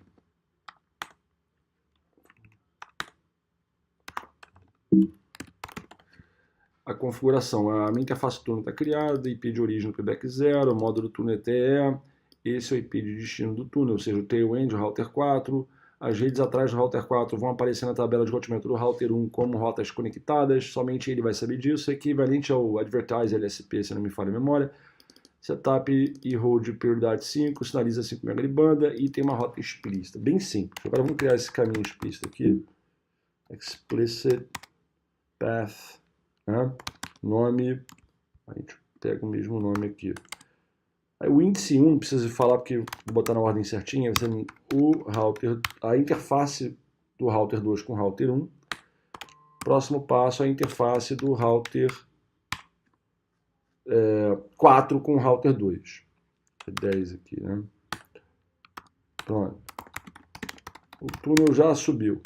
a configuração. A minha interface túnel está criada, IP de origem do playback 0, o módulo túnel é TE, esse é o IP de destino do túnel, ou seja, o tailwind, o router 4. As redes atrás do router 4 vão aparecer na tabela de roteamento do router 1 como rotas conectadas, somente ele vai saber disso, equivalente ao Advertise LSP, se não me falha a memória. Setup e hold prioridade 5, sinaliza 5 MB de banda e tem uma rota explícita, bem simples. Agora vamos criar esse caminho explícito aqui, explicit path, né? Nome, a gente pega o mesmo nome aqui. Aí, o índice 1, não preciso falar porque vou botar na ordem certinha, vai ser o router, a interface do router 2 com o router 1. Próximo passo, a interface do router 4 com o router 2. 10 aqui, né? Pronto. O túnel já subiu.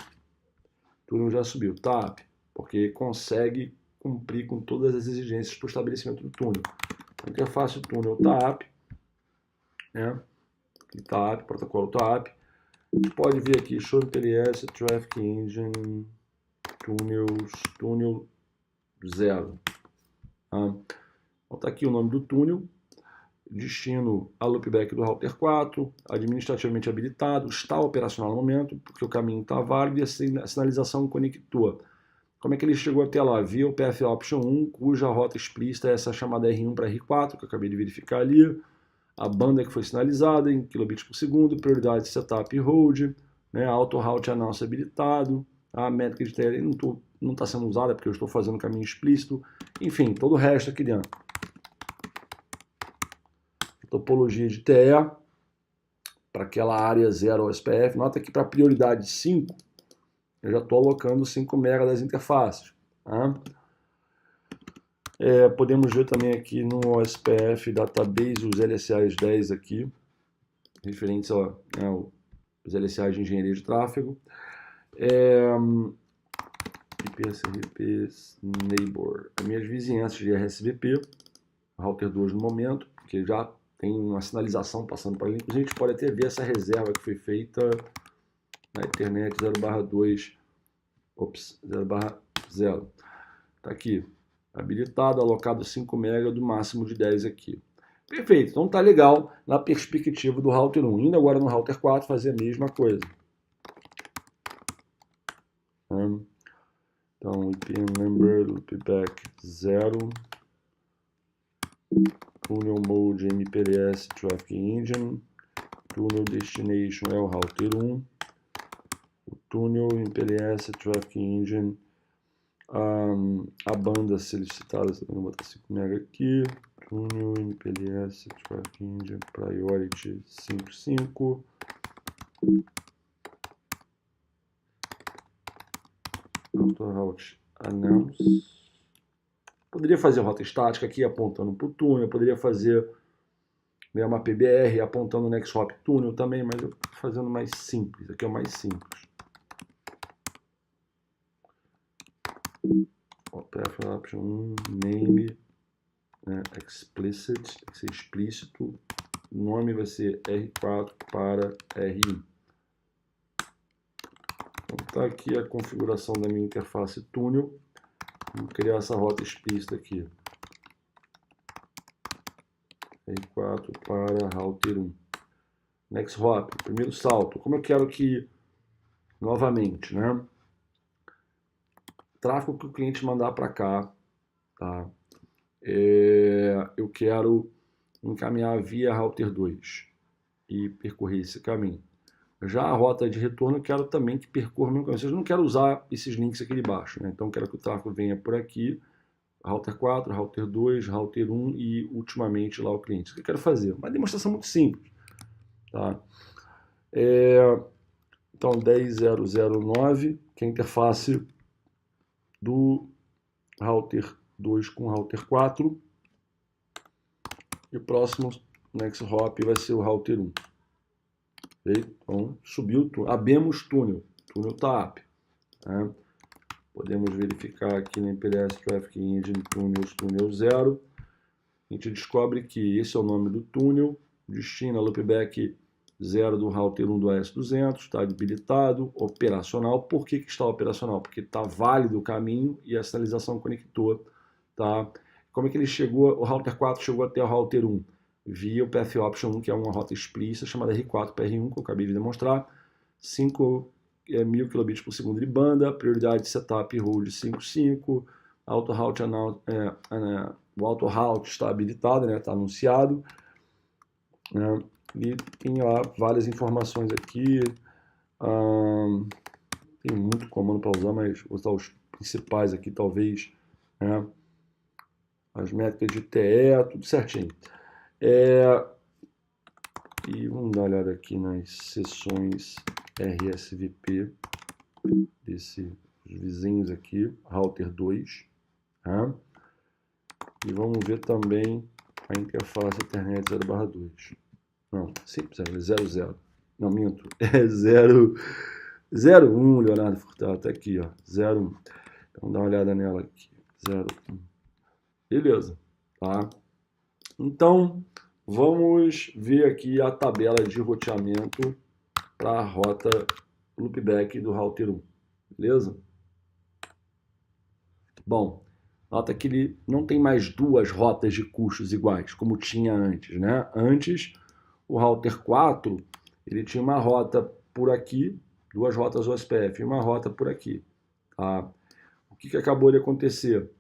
TAP, porque consegue cumprir com todas as exigências para o estabelecimento do túnel. A interface do túnel TAP, né? TAP, protocolo TAP. A gente pode ver aqui, Show MPLS, Traffic Engine, túnel 0. Então tá aqui o nome do túnel, destino a loopback do router 4, administrativamente habilitado, está operacional no momento, porque o caminho está válido e a sinalização conectou. Como é que ele chegou até lá? Via o Path Option 1, cuja rota explícita é essa chamada R1 para R4, que eu acabei de verificar ali, a banda que foi sinalizada em kilobits por segundo, prioridade setup e hold, né, auto route announce habilitado, a métrica de TLS não está sendo usada porque eu estou fazendo caminho explícito, enfim, todo o resto aqui dentro. Topologia de TE, para aquela área 0 OSPF, nota que para prioridade 5, eu já estou alocando 5 MB das interfaces. Tá? Podemos ver também aqui no OSPF Database os LSAs 10 aqui, referentes aos LSAs de engenharia de tráfego. IPSRP Neighbor, as minhas vizinhanças de RSVP, router 2 no momento, porque já tem uma sinalização passando para ali. Inclusive, a gente pode até ver essa reserva que foi feita na internet 0/2, 0/0. Está aqui, habilitado, alocado 5 MB do máximo de 10 aqui. Perfeito, então tá legal na perspectiva do router 1. Indo agora no router 4 fazer a mesma coisa. Então, IP number, loopback 0, tunnel mode MPLS Traffic Engine, tunnel destination é o router 1, o tunnel MPLS Traffic Engine, a banda solicitada, vou botar 5 MB aqui, tunnel MPLS Traffic Engine Priority 55, auto route announce. Poderia fazer rota estática aqui apontando para o túnel, poderia fazer uma PBR apontando o Next Hop túnel também, mas eu estou fazendo mais simples, aqui é o mais simples. Path Option 1, name, né, explicit, tem que ser explícito, o nome vai ser R4 para R1. Então está aqui a configuração da minha interface túnel. Vou criar essa rota explícita aqui. R4 para router 1. Next hop, primeiro salto. Como eu quero que, novamente, né? Tráfego que o cliente mandar para cá, tá? Eu quero encaminhar via router 2 e percorrer esse caminho. Já a rota de retorno eu quero também que percorra o mesmo caminho. Eu não quero usar esses links aqui de baixo, né? Então eu quero que o tráfego venha por aqui, router 4, router 2, router 1 e ultimamente lá o cliente. Isso que eu quero fazer. Uma demonstração muito simples. Tá? Então 10.0.0.9, que é a interface do router 2 com o router 4. E o próximo next hop vai ser o router 1. Okay? Então subiu o túnel. Abemos túnel. Túnel TAP. Tá? Podemos verificar aqui no MPLS Traffic Engine túnel 0. A gente descobre que esse é o nome do túnel, Destina loopback 0 do router 1 do AS200, está habilitado, operacional. Por que está operacional? Porque está válido o caminho e a sinalização conectou. Tá? Como é que ele chegou? O router 4 chegou até o router 1? Via o Path Option 1, que é uma rota explícita chamada R4PR1, que eu acabei de demonstrar. 5.000 kbps de banda, prioridade de setup e hold 5.5, auto-route o auto-route está habilitado, né, está anunciado, né, e tem lá várias informações aqui, tem muito comando para usar, mas vou usar os principais aqui talvez, né, as métricas de TE, tudo certinho. E vamos dar uma olhada aqui nas sessões RSVP desses vizinhos aqui, router 2, tá? E vamos ver também a interface Ethernet 0/2. Não, simples, é 00. Não, minto, é 01, Leonardo Furtado, tá aqui, ó, 01. Então dá uma olhada nela aqui, 01. Beleza, tá? Então, vamos ver aqui a tabela de roteamento para a rota loopback do router 1, beleza? Bom, nota que ele não tem mais duas rotas de custos iguais, como tinha antes, né? Antes, o router 4, ele tinha uma rota por aqui, duas rotas OSPF e uma rota por aqui, tá? O que acabou de acontecer?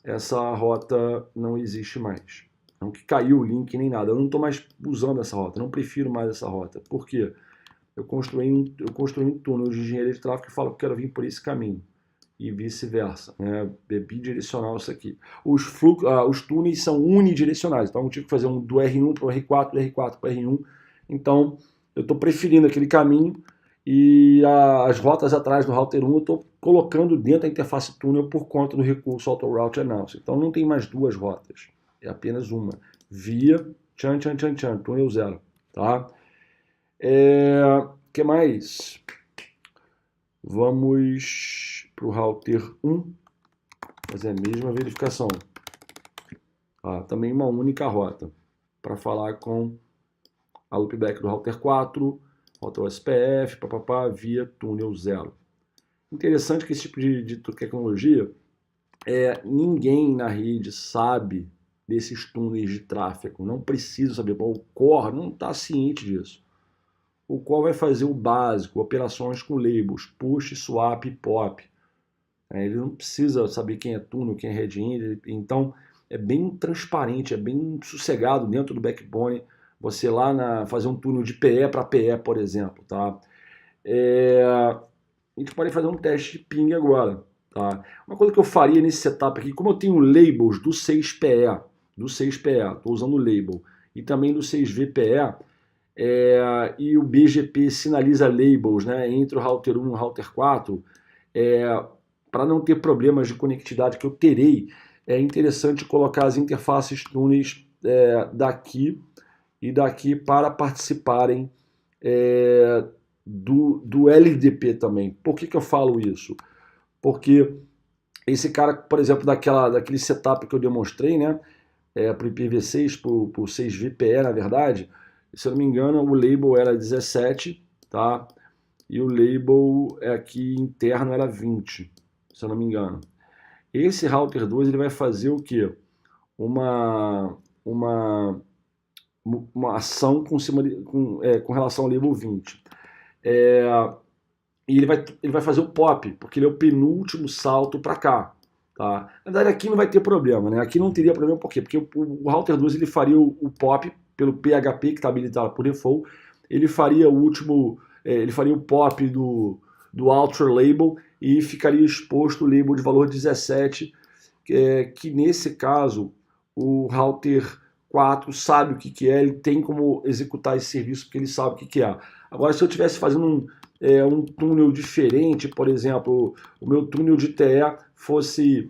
Essa rota não existe mais. Não que caiu o link nem nada. Eu não estou mais usando essa rota, não prefiro mais essa rota. Por quê? Eu construí um túnel de engenharia de tráfego que fala que eu quero vir por esse caminho. E vice-versa. Né? É bidirecional isso aqui. Os túneis são unidirecionais. Então eu tive que fazer um do R1 para o R4, do R4 para o R1. Então eu estou preferindo aquele caminho e as rotas atrás do router 1 eu estou colocando dentro da interface túnel por conta do recurso Auto Route Announce. Então não tem mais duas rotas. É apenas uma. Via, túnel 0. Tá? Que mais? Vamos para o router 1, fazer a mesma verificação. Também uma única rota, para falar com a loopback do router 4, rota OSPF, via túnel 0. Interessante que esse tipo de tecnologia, ninguém na rede sabe desses túneis de tráfego, não precisa saber. O core não está ciente disso. O core vai fazer o básico, operações com labels, push, swap e pop. Ele não precisa saber quem é túnel, quem é red-end, então é bem transparente, é bem sossegado dentro do backbone, você lá fazer um túnel de PE para PE, por exemplo. Tá? A gente pode fazer um teste de ping agora. Tá? Uma coisa que eu faria nesse setup aqui, como eu tenho labels do 6PE, estou usando o label, e também do 6VPE, e o BGP sinaliza labels, né, entre o router 1 e o router 4, para não ter problemas de conectividade que eu terei, é interessante colocar as interfaces túneis daqui e daqui para participarem do LDP também. Por que eu falo isso? Porque esse cara, por exemplo, daquele setup que eu demonstrei, né, para o IPv6, para o 6VPE, na verdade, se eu não me engano, o label era 17, tá? E o label aqui interno era 20, se eu não me engano. Esse router 2 ele vai fazer o quê? Uma ação com relação ao label 20. E ele vai fazer o POP, porque ele é o penúltimo salto para cá. Tá? Na verdade, aqui não vai ter problema, né? Aqui não teria problema, por quê? Porque o router 2 ele faria o POP pelo PHP, que está habilitado por default, ele faria ele faria o POP do Ultra Label e ficaria exposto o label de valor 17, que nesse caso o router 4 sabe o que é, ele tem como executar esse serviço porque ele sabe o que é. Agora, se eu estivesse fazendo um túnel diferente, por exemplo, o meu túnel de TE fosse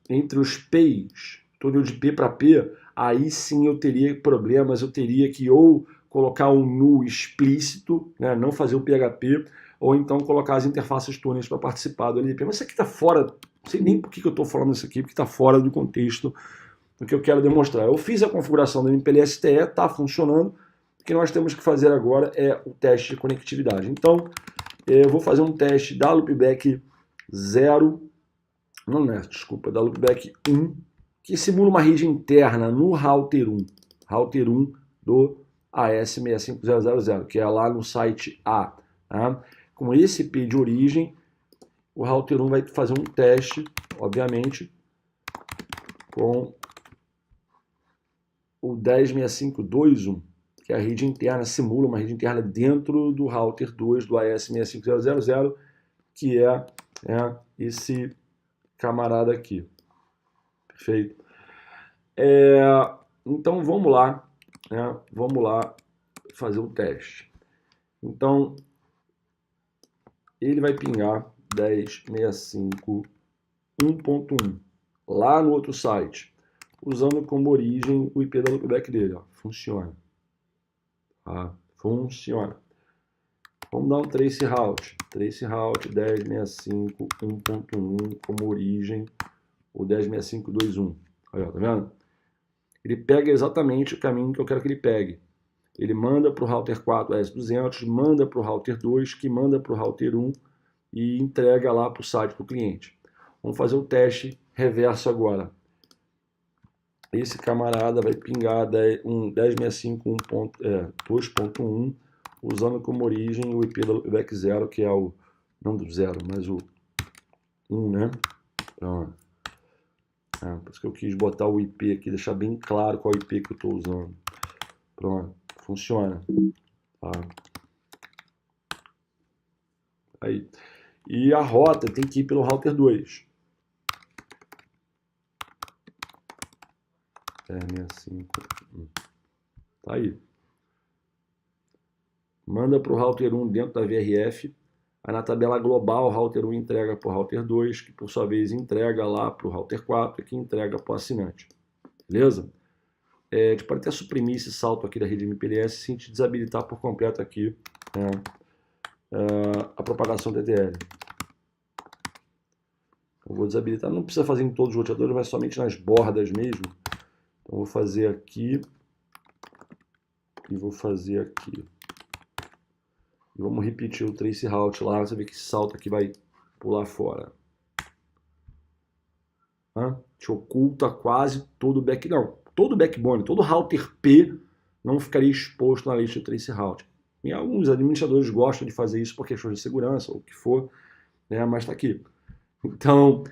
entre os P's, túnel de P para P, aí sim eu teria problemas, eu teria que ou colocar um null explícito, né, não fazer o PHP, ou então colocar as interfaces túneis para participar do LDP. Mas isso aqui está fora, não sei nem por que eu estou falando isso aqui, porque está fora do contexto do que eu quero demonstrar. Eu fiz a configuração do MPLS-TE, está funcionando. O que nós temos que fazer agora é o teste de conectividade. Então, eu vou fazer um teste da loopback 0, não é, desculpa, da loopback 1, que simula uma rede interna no router 1 do AS65000, que é lá no site A. Tá? Com esse IP de origem, o router 1 vai fazer um teste, obviamente, com o 10.65.2.1, que é a rede interna, simula uma rede interna dentro do router 2 do AS65000, que é esse camarada aqui. Perfeito? Então vamos lá, vamos lá fazer o teste. Então ele vai pingar 10.65.1.1 lá no outro site, usando como origem o IP da loopback dele. Ó. Funciona. Tá? Funciona. Vamos dar um traceroute. Traceroute 10.65.1.1 como origem o 10.65.2.1. Aí, ó, tá vendo? Ele pega exatamente o caminho que eu quero que ele pegue. Ele manda para o router 4 AS200, manda para o router 2, que manda para o router 1 e entrega lá para o site do cliente. Vamos fazer o teste reverso agora. Esse camarada vai pingar 10.65.2.1 usando como origem o IP da loopback 0, que é o, não do 0, mas o 1, né? Pronto. Por isso que eu quis botar o IP aqui, deixar bem claro qual IP que eu estou usando. Pronto, funciona. Tá. Aí. E a rota tem que ir pelo router 2. 10.65. Tá aí. Manda para o router 1 dentro da VRF. Aí na tabela global, o router 1 entrega para o router 2, que por sua vez entrega lá para o router 4, que entrega para o assinante. Beleza? A gente pode até suprimir esse salto aqui da rede MPLS sem te desabilitar por completo aqui a propagação TTL. Eu vou desabilitar, não precisa fazer em todos os roteadores, mas somente nas bordas mesmo. Então vou fazer aqui e vou fazer aqui. E vamos repetir o traceroute lá, você vê que esse salto aqui vai pular fora. Te oculta quase todo o backbone. Todo o backbone, todo o router P não ficaria exposto na lista de traceroute. E alguns administradores gostam de fazer isso por questões de segurança, ou o que for, né? Mas está aqui. Então,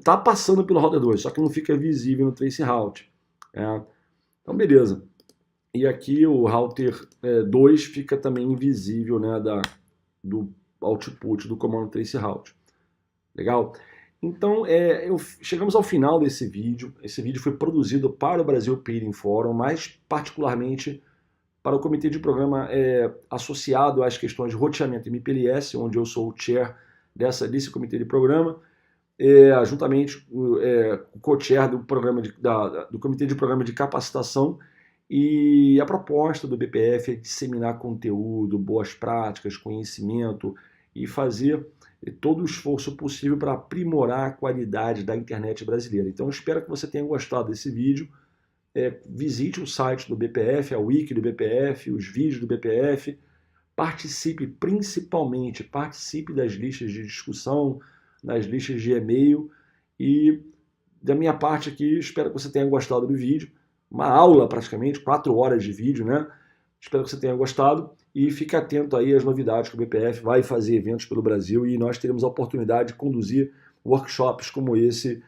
tá passando pelo router 2, só que não fica visível no traceroute. Então, beleza. E aqui o router 2 fica também invisível, né, do output do comando traceroute. Legal? Então, chegamos ao final desse vídeo. Esse vídeo foi produzido para o Brasil Peering Forum, mais particularmente para o comitê de programa associado às questões de roteamento MPLS, onde eu sou o chair desse comitê de programa, juntamente o co-chair do comitê de programa de capacitação. E a proposta do BPF é disseminar conteúdo, boas práticas, conhecimento e fazer todo o esforço possível para aprimorar a qualidade da internet brasileira. Então eu espero que você tenha gostado desse vídeo. Visite o site do BPF, a wiki do BPF, os vídeos do BPF. Participe das listas de discussão, das listas de e-mail. E da minha parte aqui, espero que você tenha gostado do vídeo. Uma aula praticamente, 4 horas de vídeo, né? Espero que você tenha gostado e fique atento aí às novidades que o BPF vai fazer eventos pelo Brasil e nós teremos a oportunidade de conduzir workshops como esse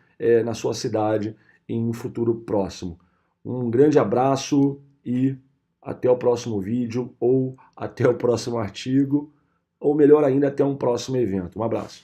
na sua cidade em um futuro próximo. Um grande abraço e até o próximo vídeo ou até o próximo artigo ou melhor ainda, até um próximo evento. Um abraço.